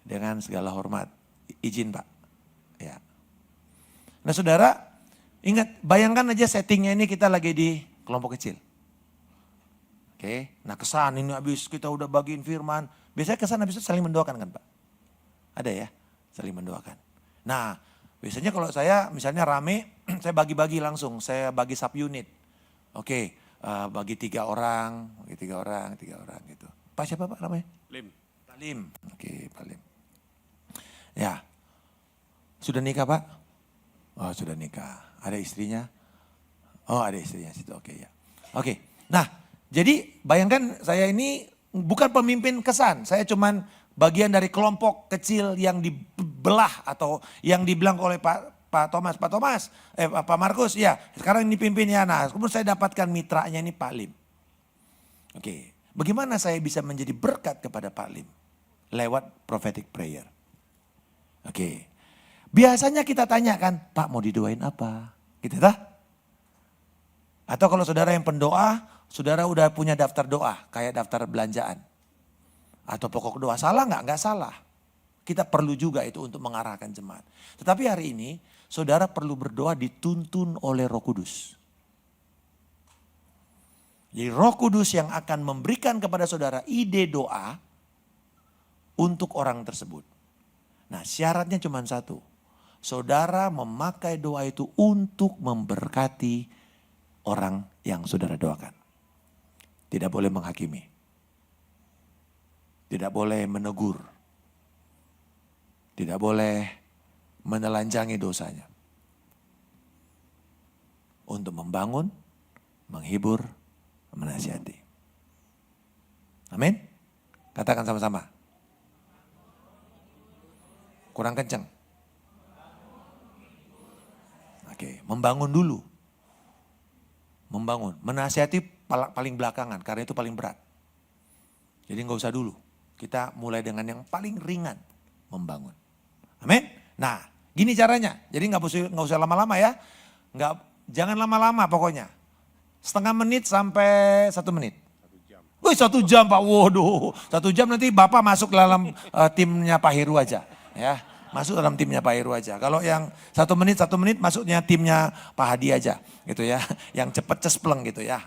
Dengan segala hormat. Izin Pak. Ya. Nah saudara, ingat bayangkan aja settingnya ini kita lagi di kelompok kecil. Oke, nah kesan ini habis kita udah bagiin firman. Biasanya kesan habis itu saling mendoakan kan Pak? Ada ya, saling mendoakan. Nah biasanya kalau saya misalnya rame, saya bagi-bagi langsung. Saya bagi sub unit. Oke. Bagi 3 orang gitu. Pak siapa Pak namanya? Lim. Pak Lim. Oke, Pak Lim. Ya. Sudah nikah Pak? Oh sudah nikah. Ada istrinya? Oh ada istrinya situ, oke ya. Oke, nah jadi bayangkan saya ini bukan pemimpin kesan. Saya cuman bagian dari kelompok kecil yang dibelah atau yang dibilang oleh Pak Markus, ya sekarang ini pimpinnya. Nah, kemudian saya dapatkan mitranya ini Pak Lim. Oke, bagaimana saya bisa menjadi berkat kepada Pak Lim? Lewat prophetic prayer. Oke, biasanya kita tanyakan, Pak mau didoain apa? Gitu tak? Atau kalau saudara yang pendoa, saudara udah punya daftar doa, kayak daftar belanjaan. Atau pokok doa, salah nggak? Nggak salah. Kita perlu juga itu untuk mengarahkan jemaat. Tetapi hari ini saudara perlu berdoa dituntun oleh Roh Kudus. Jadi Roh Kudus yang akan memberikan kepada saudara ide doa untuk orang tersebut. Nah, syaratnya cuma satu. Saudara memakai doa itu untuk memberkati orang yang saudara doakan. Tidak boleh menghakimi. Tidak boleh menegur. Tidak boleh menelanjangi dosanya. Untuk membangun, menghibur, menasihati. Amin. Katakan sama-sama. Kurang kencang. Oke, membangun dulu. Membangun. Menasihati paling belakangan karena itu paling berat. Jadi nggak usah dulu. Kita mulai dengan yang paling ringan. Membangun. Amin. Nah, gini caranya. Jadi nggak usah lama-lama ya. Jangan lama-lama pokoknya. Setengah menit sampai 1 menit. 1 jam Pak. Waduh. 1 jam nanti Bapak masuk dalam timnya Pak Heru aja. Ya, masuk dalam timnya Pak Heru aja. Kalau yang 1 menit masuknya timnya Pak Hadi aja. Gitu ya. Yang cepet cespleng gitu ya.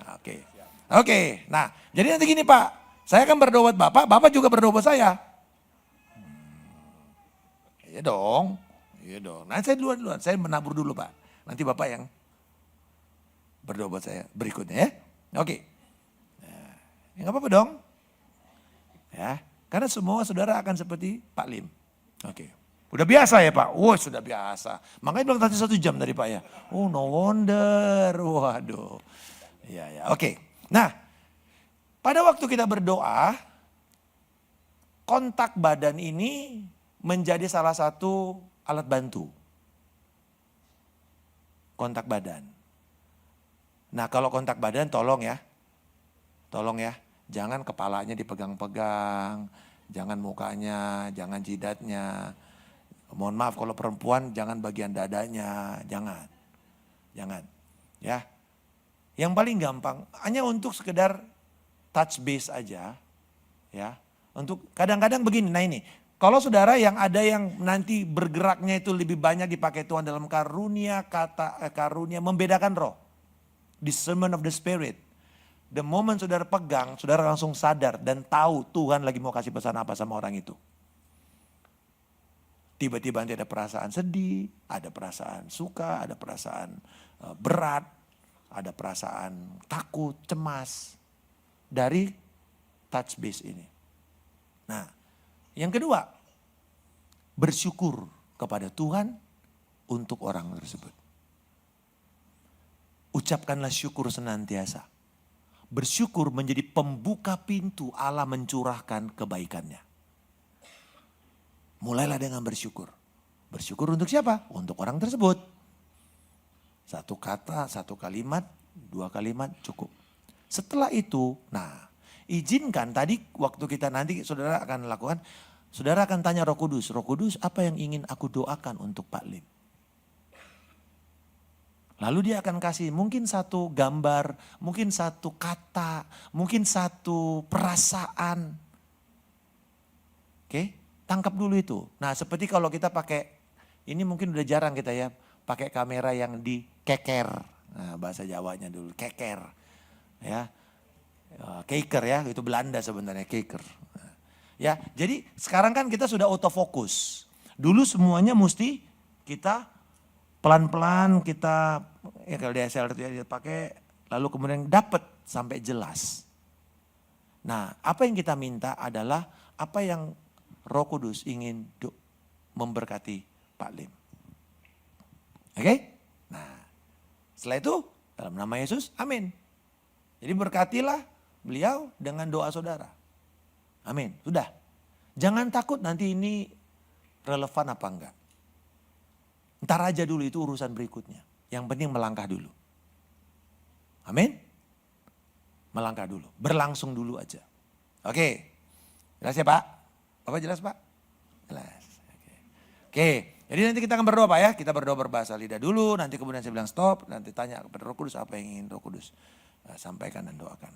Oke. Nah, jadi nanti gini Pak. Saya akan berdoa buat Bapak juga berdoa buat saya. Iya dong. Nah saya duluan. Saya menabur dulu Pak. Nanti Bapak yang berdoa buat saya berikutnya ya. Oke. Nah, ya gak apa-apa dong. Ya, karena semua saudara akan seperti Pak Lim. Oke. Udah biasa ya Pak? Wah sudah biasa. Makanya bilang tadi 1 jam dari Pak ya. Oh no wonder. Waduh. Ya. Oke. Nah, pada waktu kita berdoa, kontak badan ini menjadi salah satu alat bantu. Kontak badan. Nah kalau kontak badan tolong ya. Jangan kepalanya dipegang-pegang. Jangan mukanya, jangan jidatnya. Mohon maaf kalau perempuan jangan bagian dadanya. Jangan. Ya. Yang paling gampang hanya untuk sekedar touch base aja. Ya. Untuk kadang-kadang begini, nah ini. Kalau saudara yang ada yang nanti bergeraknya itu lebih banyak dipakai Tuhan dalam karunia, karunia membedakan roh. Discernment of the Spirit. The moment saudara pegang, saudara langsung sadar dan tahu Tuhan lagi mau kasih pesan apa sama orang itu. Tiba-tiba nanti ada perasaan sedih, ada perasaan suka, ada perasaan berat, ada perasaan takut, cemas. Dari touch base ini. Nah. Yang kedua, bersyukur kepada Tuhan untuk orang tersebut. Ucapkanlah syukur senantiasa. Bersyukur menjadi pembuka pintu Allah mencurahkan kebaikannya. Mulailah dengan bersyukur. Bersyukur untuk siapa? Untuk orang tersebut. 1 kata, 1 kalimat, 2 kalimat cukup. Setelah itu, nah izinkan tadi waktu kita nanti saudara akan lakukan. Saudara akan tanya Roh Kudus apa yang ingin aku doakan untuk Pak Lim? Lalu dia akan kasih mungkin 1 gambar, mungkin 1 kata, mungkin 1 perasaan. Oke, tangkap dulu itu. Nah seperti kalau kita pakai, ini mungkin udah jarang kita ya, pakai kamera yang dikeker. Nah bahasa Jawanya dulu, keker. Ya, keker ya, itu Belanda sebenarnya, keker. Ya, jadi sekarang kan kita sudah autofokus. Dulu semuanya mesti kita pelan-pelan kita ya kalau DSLR itu ya pakai lalu kemudian dapat sampai jelas. Nah, apa yang kita minta adalah apa yang Roh Kudus ingin memberkati Pak Lim. Oke? Nah, setelah itu dalam nama Yesus, amin. Jadi berkatilah beliau dengan doa saudara. Amin, sudah. Jangan takut nanti ini relevan apa enggak. Ntar aja dulu itu urusan berikutnya. Yang penting melangkah dulu. Amin. Melangkah dulu, berlangsung dulu aja. Oke, jelas ya Pak? Bapak jelas Pak? Jelas. Oke, jadi nanti kita akan berdoa Pak ya. Kita berdoa berbahasa lidah dulu, nanti kemudian saya bilang stop. Nanti tanya kepada Roh Kudus apa yang ingin Roh Kudus sampaikan dan doakan.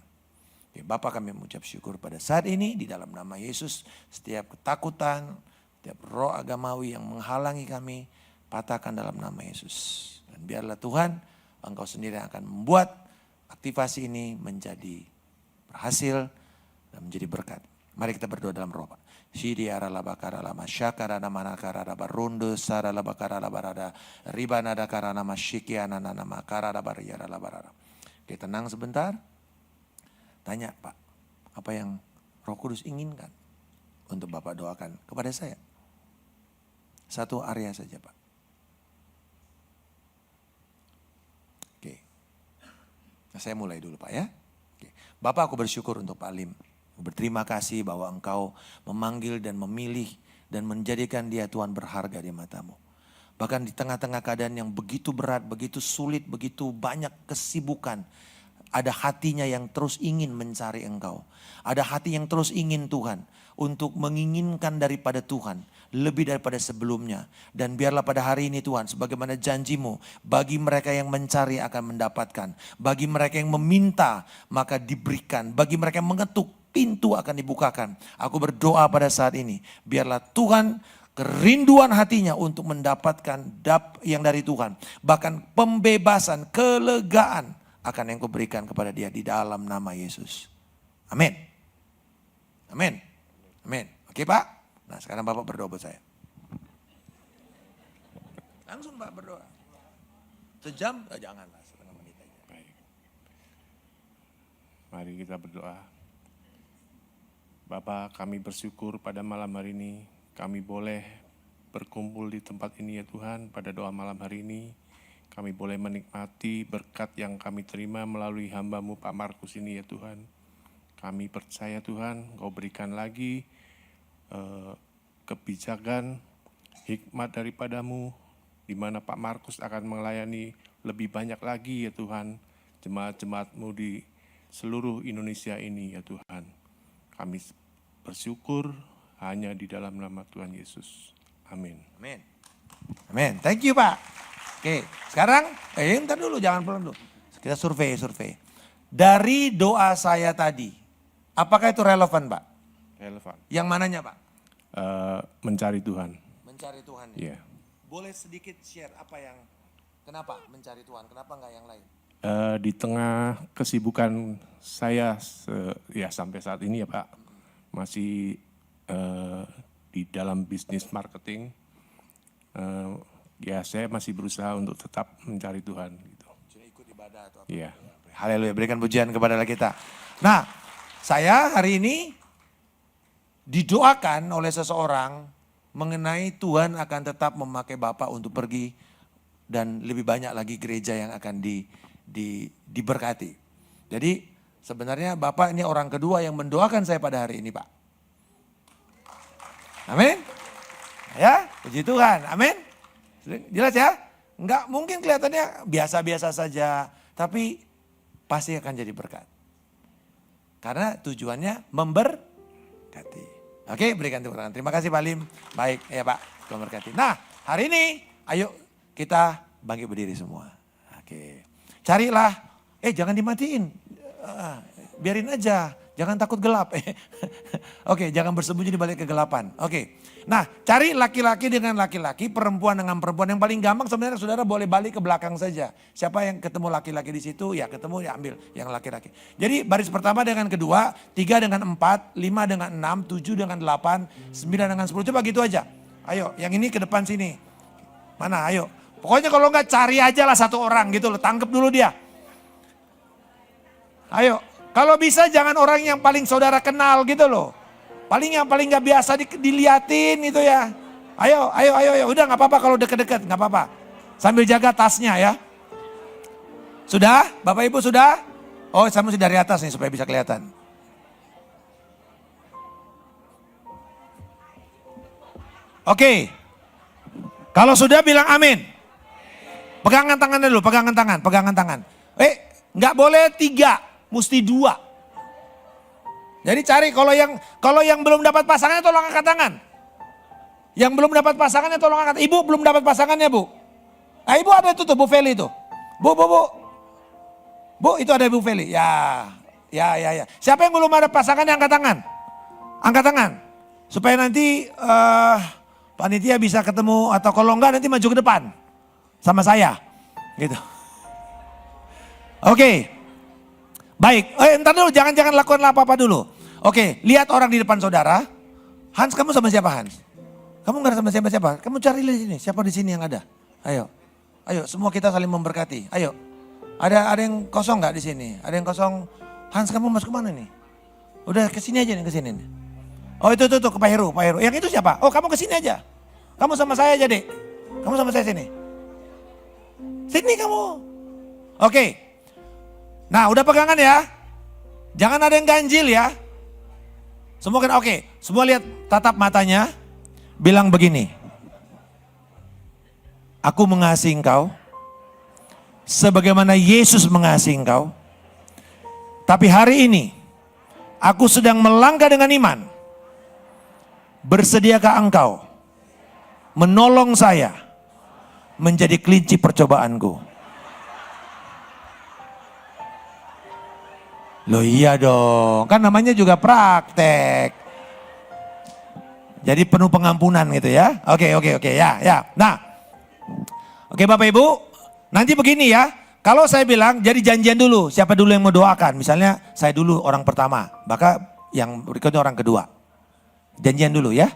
Oke, Bapak kami mengucap syukur pada saat ini di dalam nama Yesus. Setiap ketakutan, Tiap roh agamawi yang menghalangi kami, patahkan dalam nama Yesus. Dan biarlah Tuhan, Engkau sendiri yang akan membuat aktivasi ini menjadi berhasil dan menjadi berkat. Mari kita berdoa dalam roh, Pak. Sidiara labakara lama syakara nama nakara raba rundu sara labakara labarada ribana dakara nama syikiana nama kara labariara labarada. Oke, tenang sebentar. Tanya, Pak, apa yang Roh Kudus inginkan untuk Bapak doakan kepada saya? Satu area saja, Pak. Oke. Nah, saya mulai dulu, Pak, ya. Oke. Bapak, aku bersyukur untuk Pak Lim. Berterima kasih bahwa Engkau memanggil dan memilih dan menjadikan dia Tuhan berharga di matamu. Bahkan di tengah-tengah keadaan yang begitu berat, begitu sulit, begitu banyak kesibukan. Ada hatinya yang terus ingin mencari Engkau. Ada hati yang terus ingin Tuhan untuk menginginkan daripada Tuhan. Lebih daripada sebelumnya. Dan biarlah pada hari ini Tuhan, sebagaimana janjimu, bagi mereka yang mencari akan mendapatkan. Bagi mereka yang meminta maka diberikan. Bagi mereka yang mengetuk, pintu akan dibukakan. Aku berdoa pada saat ini, biarlah Tuhan kerinduan hatinya untuk mendapatkan yang dari Tuhan. Bahkan pembebasan, kelegaan akan yang kau berikan kepada dia di dalam nama Yesus. Amin. Amin. Amin. Oke, Pak. Nah, sekarang Bapak berdoa buat saya. Langsung Pak berdoa. Sejam? Oh, janganlah, setengah menit aja. Baik. Mari kita berdoa. Bapa, kami bersyukur pada malam hari ini kami boleh berkumpul di tempat ini ya Tuhan. Pada doa malam hari ini kami boleh menikmati berkat yang kami terima melalui hamba-Mu Pak Markus ini ya Tuhan. Kami percaya Tuhan, Engkau berikan lagi kebijakan, hikmat daripada-Mu, di mana Pak Markus akan melayani lebih banyak lagi ya Tuhan, jemaat-jemaat-Mu di seluruh Indonesia ini ya Tuhan. Kami bersyukur hanya di dalam nama Tuhan Yesus. Amin. Amin. Amin. Thank you, Pak. Oke, sekarang ntar dulu, jangan pulang dulu. Kita survei. Dari doa saya tadi, apakah itu relevan, Pak? Relevan. Yang mananya, Pak? Mencari Tuhan. Mencari Tuhan. Iya. Boleh sedikit share apa yang, kenapa mencari Tuhan, kenapa enggak yang lain? Di tengah kesibukan saya ya sampai saat ini ya Pak, masih di dalam bisnis marketing, ya saya masih berusaha untuk tetap mencari Tuhan. Gitu. Sudah ikut ibadah atau apa? Iya. Haleluya, berikan pujian kepada Allah kita. Nah, saya hari ini didoakan oleh seseorang mengenai Tuhan akan tetap memakai Bapak untuk pergi dan lebih banyak lagi gereja yang akan diberkati. Jadi sebenarnya Bapak ini orang kedua yang mendoakan saya pada hari ini, Pak. Amin. Ya, puji Tuhan. Amin. Jelas ya? Enggak mungkin kelihatannya biasa-biasa saja, tapi pasti akan jadi berkat. Karena tujuannya memberkati. Oke, berikan tepuk tangan. Terima kasih Pak Lim. Baik, ya Pak. Tuhan berkati. Nah, hari ini ayo kita bangkit berdiri semua. Oke. Carilah, jangan dimatiin. Biarin aja, jangan takut gelap. Oke, jangan bersembunyi di balik kegelapan. Oke. Nah, cari laki-laki dengan laki-laki, perempuan dengan perempuan. Yang paling gampang sebenarnya saudara boleh balik ke belakang saja. Siapa yang ketemu laki-laki di situ, ya ketemu ya ambil yang laki-laki. Jadi baris pertama dengan kedua, 3 dengan 4, 5 dengan 6, 7 dengan 8, 9 dengan 10. Coba gitu aja. Ayo, yang ini ke depan sini. Mana, ayo. Pokoknya kalau enggak cari aja lah satu orang gitu loh, tangkep dulu dia. Ayo, kalau bisa jangan orang yang paling saudara kenal gitu loh. Paling nggak biasa diliatin itu ya. Ayo, udah nggak apa-apa kalau deket-deket, nggak apa-apa. Sambil jaga tasnya ya. Sudah, Bapak Ibu sudah? Oh, saya mesti dari atas nih supaya bisa kelihatan. Oke, kalau sudah bilang amin. Pegangan tangannya dulu, pegangan tangan. Nggak boleh 3, mesti 2. Jadi cari kalau yang belum dapat pasangannya tolong angkat tangan. Yang belum dapat pasangannya tolong angkat. Ibu belum dapat pasangannya, Bu. Nah, Ibu ada itu tuh Bu Feli itu. Bu. Bu, itu ada Bu Feli. Ya. Siapa yang belum ada pasangannya angkat tangan? Angkat tangan. Supaya nanti Panitia bisa ketemu atau kalau enggak nanti maju ke depan sama saya. Gitu. Oke. Baik, entar dulu jangan lakukan apa-apa dulu. Oke, lihat orang di depan saudara. Hans, kamu sama siapa Hans? Kamu enggak sama siapa-siapa. Kamu cari di sini, siapa di sini yang ada? Ayo. Ayo, semua kita saling memberkati. Ayo. Ada yang kosong enggak di sini? Ada yang kosong? Hans, kamu masuk ke mana nih? Udah ke sini aja nih, ke sini nih. Oh itu tuh ke Pak Heru. Yang itu siapa? Oh kamu kesini aja. Kamu sama saya aja deh. Kamu sama saya sini. Sini kamu. Oke. Nah udah pegangan ya. Jangan ada yang ganjil ya. Semua kan oke. Semua lihat tatap matanya. Bilang begini. Aku mengasihi engkau. Sebagaimana Yesus mengasihi engkau. Tapi hari ini. Aku sedang melangkah dengan iman. Bersediakah engkau menolong saya menjadi kelinci percobaanku? Loh iya dong, kan namanya juga praktek. Jadi penuh pengampunan gitu ya. Oke ya. Nah, oke Bapak Ibu, nanti begini ya. Kalau saya bilang jadi janjian dulu, siapa dulu yang mau doakan? Misalnya saya dulu orang pertama, maka yang berikutnya orang kedua. Janjian dulu ya.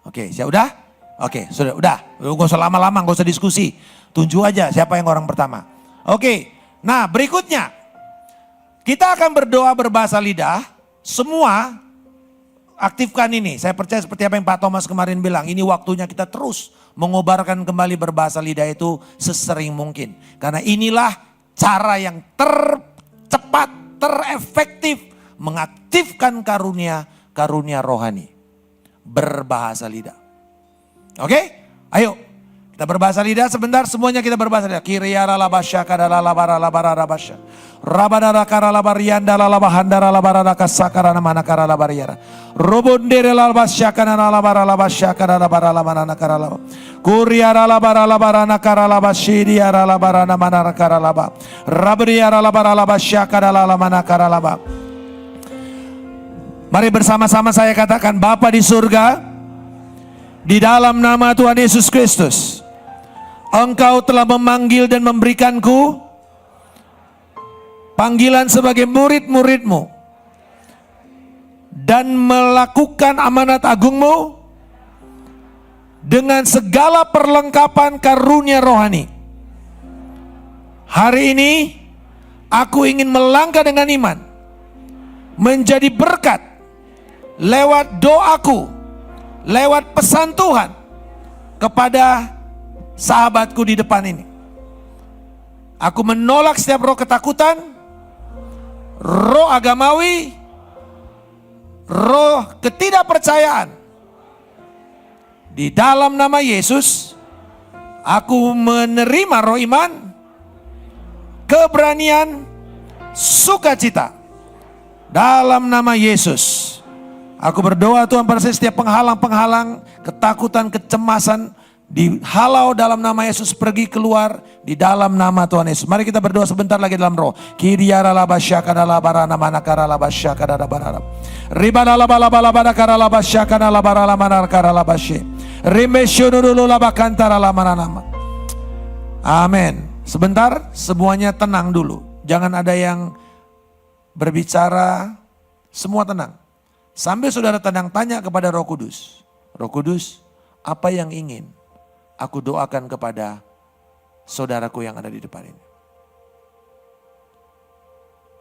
Oke, ya udah? Oke, sudah, udah. Gak usah lama-lama, gak usah diskusi. Tunjuk aja siapa yang orang pertama. Oke, nah berikutnya. Kita akan berdoa berbahasa lidah. Semua aktifkan ini. Saya percaya seperti apa yang Pak Thomas kemarin bilang. Ini waktunya kita terus mengobarkan kembali berbahasa lidah itu sesering mungkin. Karena inilah cara yang tercepat, terefektif mengaktifkan karunia rohani. Berbahasa lidah. Oke? Ayo. Kita berbahasa lidah sebentar, semuanya kita berbahasa lidah. Kiriyara labasya kadala labara labara labasya. Rabadara kara labarianda lalabahandara labara kasakara namana kara labariara. Robondere labasya kadala labara labasya kadala labara lamana kara laba. Kuriyara labara labara nakara labashiriara labara namana kara laba. Rabriara labara labasya kadala lamana kara laba. Mari bersama-sama saya katakan, Bapa di surga, di dalam nama Tuhan Yesus Kristus, Engkau telah memanggil dan memberikanku panggilan sebagai murid-murid-Mu dan melakukan amanat agung-Mu dengan segala perlengkapan karunia rohani. Hari ini aku ingin melangkah dengan iman, menjadi berkat lewat doaku, lewat pesan Tuhan kepada sahabatku di depan ini. Aku menolak setiap roh ketakutan, roh agamawi, roh ketidakpercayaan. Di dalam nama Yesus, aku menerima roh iman, keberanian, sukacita. Dalam nama Yesus, aku berdoa Tuhan pada setiap penghalang-penghalang, ketakutan, kecemasan, dihalau dalam nama Yesus, pergi keluar di dalam nama Tuhan Yesus. Mari kita berdoa sebentar lagi dalam roh. Kiriyara labasyaka dalabarana manakara labasyaka dalabarana. Ribana labalabala kara labasyaka dalabarana manakara labasye. Rimesyonudu labakantara lamananama. Amin. Sebentar, semuanya tenang dulu. Jangan ada yang berbicara, semua tenang. Sambil saudara tenang, tanya kepada Roh Kudus. Roh Kudus, apa yang ingin aku doakan kepada saudaraku yang ada di depan ini?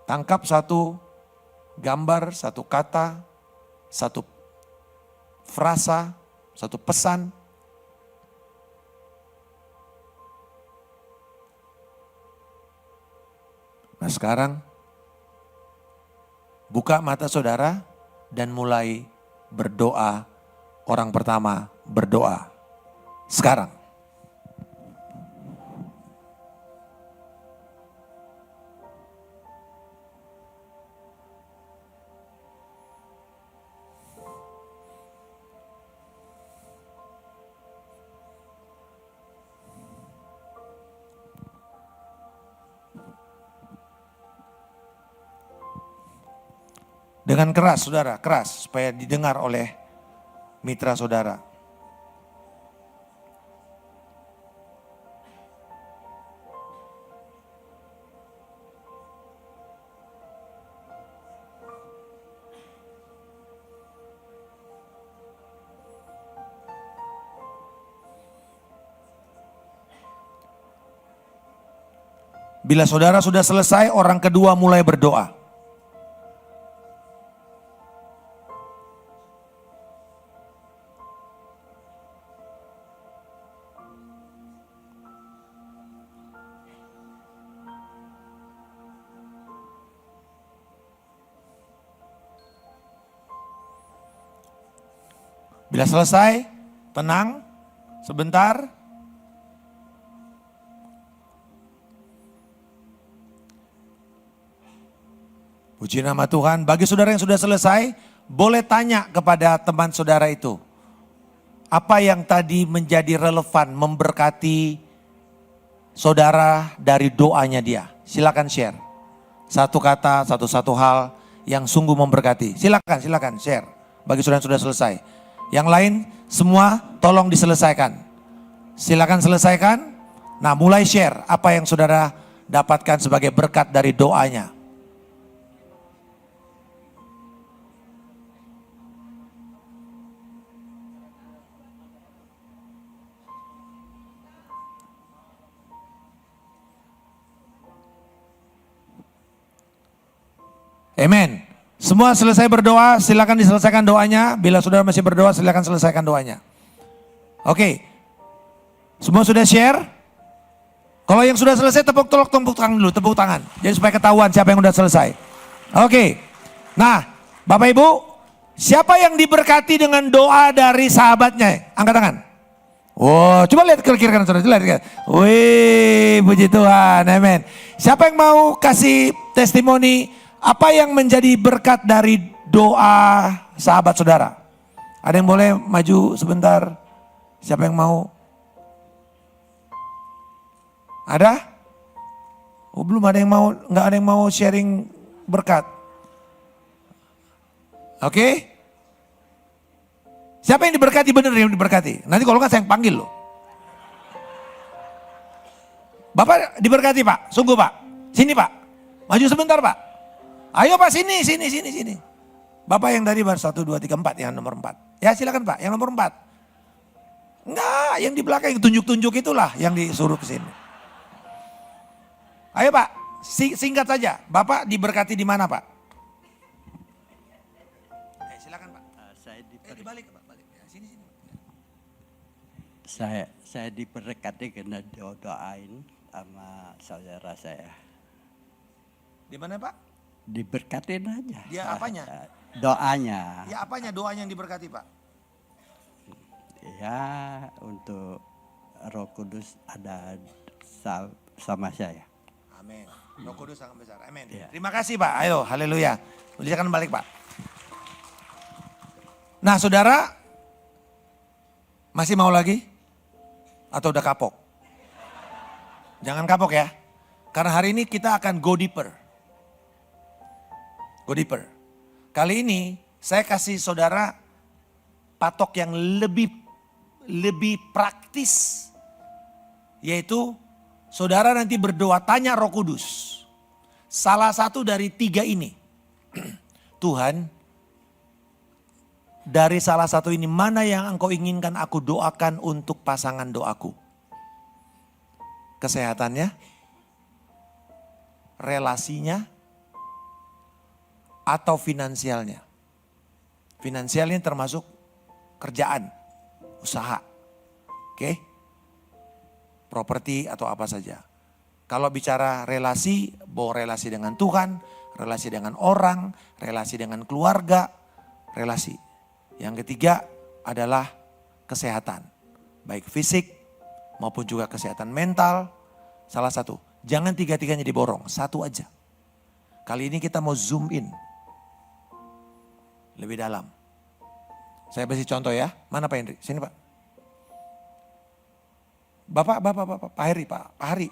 Tangkap satu gambar, satu kata, satu frasa, satu pesan. Nah sekarang, buka mata saudara dan mulai berdoa. Orang pertama berdoa sekarang. Dengan keras saudara, keras supaya didengar oleh mitra saudara. Bila saudara sudah selesai, orang kedua mulai berdoa. Bila selesai, tenang, sebentar. Puji nama Tuhan. Bagi saudara yang sudah selesai, boleh tanya kepada teman saudara itu. Apa yang tadi menjadi relevan, memberkati saudara dari doanya dia. Silakan share. Satu kata, satu hal yang sungguh memberkati. Silakan share. Bagi saudara yang sudah selesai. Yang lain semua tolong diselesaikan. Silakan selesaikan. Nah, mulai share apa yang saudara dapatkan sebagai berkat dari doanya. Amen. Semua selesai berdoa, silakan diselesaikan doanya. Bila saudara masih berdoa, silakan selesaikan doanya. Oke. Semua sudah share? Kalau yang sudah selesai tepuk tangan dulu, tepuk tangan. Jadi supaya ketahuan siapa yang sudah selesai. Oke. Nah, Bapak Ibu, siapa yang diberkati dengan doa dari sahabatnya? Angkat tangan. Wow, coba lihat ke kiri kanan saudara, lihat. Wih, puji Tuhan, amin. Siapa yang mau kasih testimoni? Apa yang menjadi berkat dari doa sahabat saudara? Ada yang boleh maju sebentar? Siapa yang mau? Ada? Oh, belum ada yang mau, nggak ada yang mau sharing berkat. Oke? Siapa yang diberkati benar yang diberkati? Nanti kalau nggak saya yang panggil loh. Bapak diberkati Pak, sungguh Pak. Sini Pak, maju sebentar Pak. Ayo Pak sini. Bapak yang tadi baru 1, 2, 3, 4 yang nomor 4. Ya silakan Pak, yang nomor 4. Enggak, yang di belakang yang tunjuk-tunjuk itulah yang disuruh ke sini. Ayo Pak, singkat saja. Bapak diberkati di mana Pak? Silakan Pak. Dibalik Pak, balik. Ya, sini. Saya diberkati karena doain sama saudara saya. Di mana Pak? Diberkatin aja. Dia apanya? Doanya. Ya apanya doanya yang diberkati Pak? Ya untuk Roh Kudus ada sama saya. Amin. Roh Kudus sangat besar. Amin. Ya. Terima kasih Pak. Ayo, haleluya. Silakan balik Pak. Nah saudara, masih mau lagi? Atau udah kapok? Jangan kapok ya. Karena hari ini kita akan go deeper. Go deeper. Kali ini saya kasih saudara patok yang lebih praktis. Yaitu saudara nanti berdoa tanya Roh Kudus. Salah satu dari 3 ini. Tuhan, dari salah satu ini mana yang engkau inginkan aku doakan untuk pasangan doaku? Kesehatannya, relasinya, atau finansialnya. Finansialnya termasuk kerjaan, usaha, oke? Properti atau apa saja. Kalau bicara relasi, bahwa relasi dengan Tuhan, relasi dengan orang, relasi dengan keluarga, relasi. Yang ketiga adalah kesehatan, baik fisik maupun juga kesehatan mental. Salah satu, jangan 3-3-nya diborong, satu aja. Kali ini kita mau zoom in. Lebih dalam. Saya kasih contoh ya. Mana Pak Hendri? Sini Pak. Bapak, Pak Heri, Pak Hari.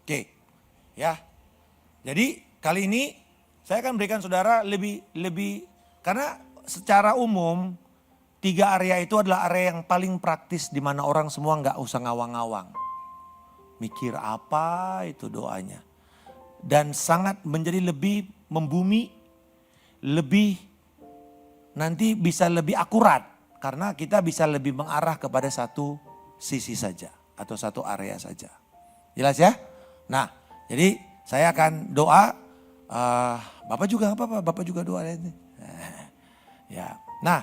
Oke, ya. Jadi kali ini saya akan berikan saudara lebih karena secara umum 3 area itu adalah area yang paling praktis di mana orang semua nggak usah ngawang-ngawang. Mikir apa itu doanya. Dan sangat menjadi lebih membumi, lebih nanti bisa lebih akurat. Karena kita bisa lebih mengarah kepada satu sisi saja atau satu area saja. Jelas ya? Nah, jadi saya akan doa. Bapak juga nggak apa-apa, Bapak juga doa. Ya, nah,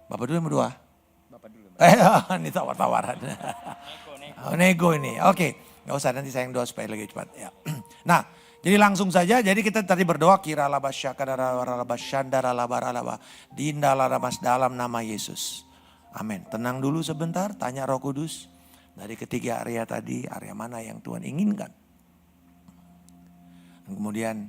Bapak dulu yang berdoa. Bapak dulu. Ini tawar-tawaran. Nego ini. Oke, nggak usah, nanti saya yang doa supaya lebih cepat. Ya. Nah, jadi langsung saja. Jadi kita tadi berdoa kira mas dalam nama Yesus. Amin. Tenang dulu sebentar, tanya Roh Kudus. Dari ketiga area tadi, area mana yang Tuhan inginkan. Dan kemudian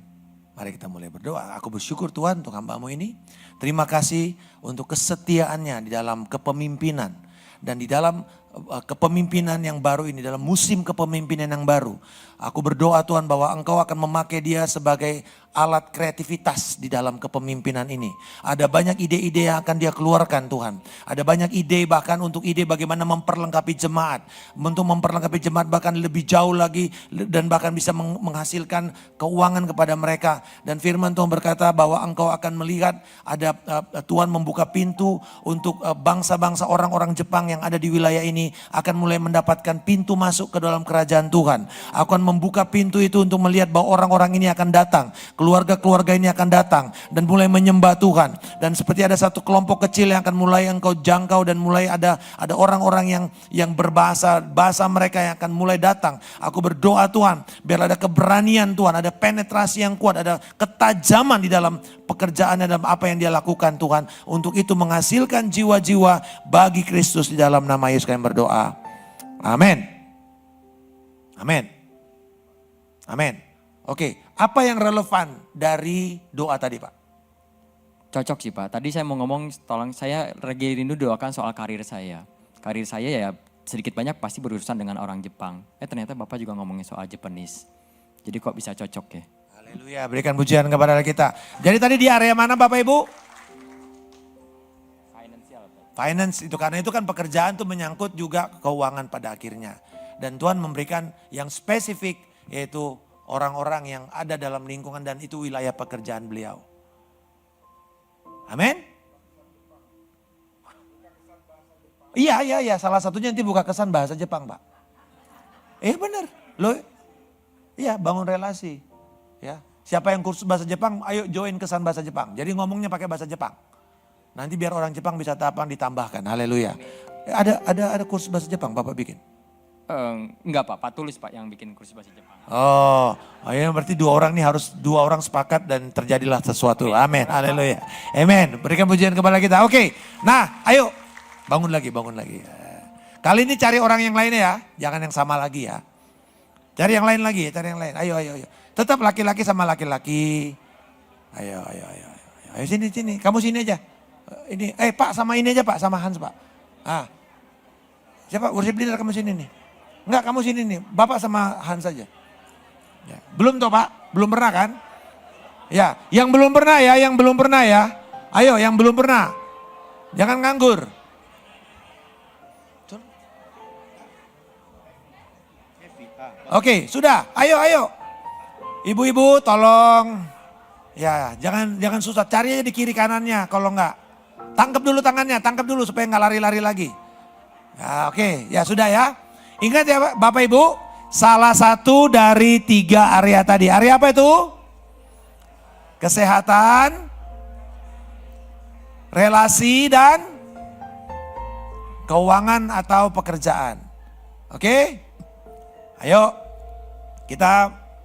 mari kita mulai berdoa. Aku bersyukur Tuhan untuk hamba-Mu ini. Terima kasih untuk kesetiaannya di dalam kepemimpinan. Dan di dalam kepemimpinan yang baru ini, dalam musim kepemimpinan yang baru. Aku berdoa Tuhan bahwa Engkau akan memakai dia sebagai alat kreativitas di dalam kepemimpinan ini. Ada banyak ide-ide yang akan dia keluarkan Tuhan. Ada banyak ide bahkan untuk ide bagaimana memperlengkapi jemaat. Untuk memperlengkapi jemaat bahkan lebih jauh lagi dan bahkan bisa menghasilkan keuangan kepada mereka. Dan firman Tuhan berkata bahwa Engkau akan melihat ada Tuhan membuka pintu untuk bangsa-bangsa orang-orang Jepang yang ada di wilayah ini akan mulai mendapatkan pintu masuk ke dalam kerajaan Tuhan. Aku akan membuka pintu itu untuk melihat bahwa orang-orang ini akan datang. Keluarga-keluarga ini akan datang dan mulai menyembah Tuhan. Dan seperti ada satu kelompok kecil yang akan mulai engkau jangkau dan mulai ada orang-orang yang bahasa mereka yang akan mulai datang. Aku berdoa Tuhan, biar ada keberanian Tuhan, ada penetrasi yang kuat, ada ketajaman di dalam pekerjaannya dalam apa yang dia lakukan Tuhan. Untuk itu menghasilkan jiwa-jiwa bagi Kristus di dalam nama Yesus kami berdoa. Amin. Amin. Amin. Oke, apa yang relevan dari doa tadi Pak? Cocok sih Pak. Tadi saya mau ngomong, tolong saya lagi rindu doakan soal karir saya. Karir saya ya sedikit banyak pasti berurusan dengan orang Jepang. Ternyata Bapak juga ngomongin soal Japanese. Jadi kok bisa cocok ya? Haleluya, berikan pujian kepada kita. Jadi tadi di area mana Bapak Ibu? Finansial Pak. Finance itu, karena itu kan pekerjaan tuh menyangkut juga keuangan pada akhirnya. Dan Tuhan memberikan yang spesifik, yaitu orang-orang yang ada dalam lingkungan dan itu wilayah pekerjaan beliau. Amin. Iya, salah satunya nanti buka kesan bahasa Jepang Pak. Benar, loh. Iya, bangun relasi. Ya, siapa yang kursus bahasa Jepang, ayo join kesan bahasa Jepang. Jadi ngomongnya pakai bahasa Jepang. Nanti biar orang Jepang bisa tapang ditambahkan. Haleluya. Ada kursus bahasa Jepang Bapak bikin? Enggak Pak Tulis Pak yang bikin kursus bahasa Jepang. Oh ya berarti dua orang sepakat dan terjadilah sesuatu. Amin. Haleluya. Amin. Berikan pujian kepada kita. Oke. Nah, ayo bangun lagi. Kali ini cari orang yang lain ya, jangan yang sama lagi ya. Cari yang lain lagi, cari yang lain. Ayo. Tetap laki-laki sama laki-laki. Ayo. Ayo sini. Kamu sini aja. Ini, Pak sama ini aja Pak, sama Hans Pak. Siapa? Worship leader kamu sini nih. Enggak, kamu sini nih. Bapak sama Hans saja. Ya. Belum toh Pak? Belum pernah kan? Ya, yang belum pernah ya. Ayo, yang belum pernah. Jangan nganggur. Oke, sudah. Ayo. Ibu-ibu tolong. Ya, jangan susah. Cari aja di kiri kanannya kalau enggak. Tangkap dulu tangannya, supaya enggak lari-lari lagi. Ya, oke, ya sudah ya. Ingat ya Bapak Ibu, salah satu dari 3 area tadi. Area apa itu? Kesehatan, relasi, dan keuangan atau pekerjaan. Oke? Ayo,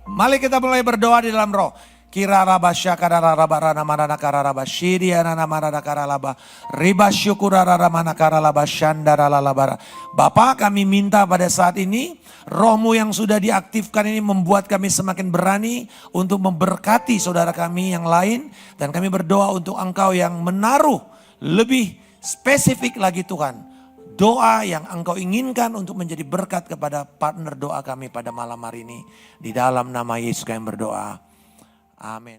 mari kita mulai berdoa di dalam roh. Kira rabasya karara rabarana manana kararaba syiriana namarana karalaba riba syukurara ramana karalaba syandara lalabara. Bapa, kami minta pada saat ini rohmu yang sudah diaktifkan ini membuat kami semakin berani untuk memberkati saudara kami yang lain. Dan kami berdoa untuk Engkau yang menaruh lebih spesifik lagi Tuhan. Doa yang Engkau inginkan untuk menjadi berkat kepada partner doa kami pada malam hari ini. Di dalam nama Yesus kami berdoa. Amin.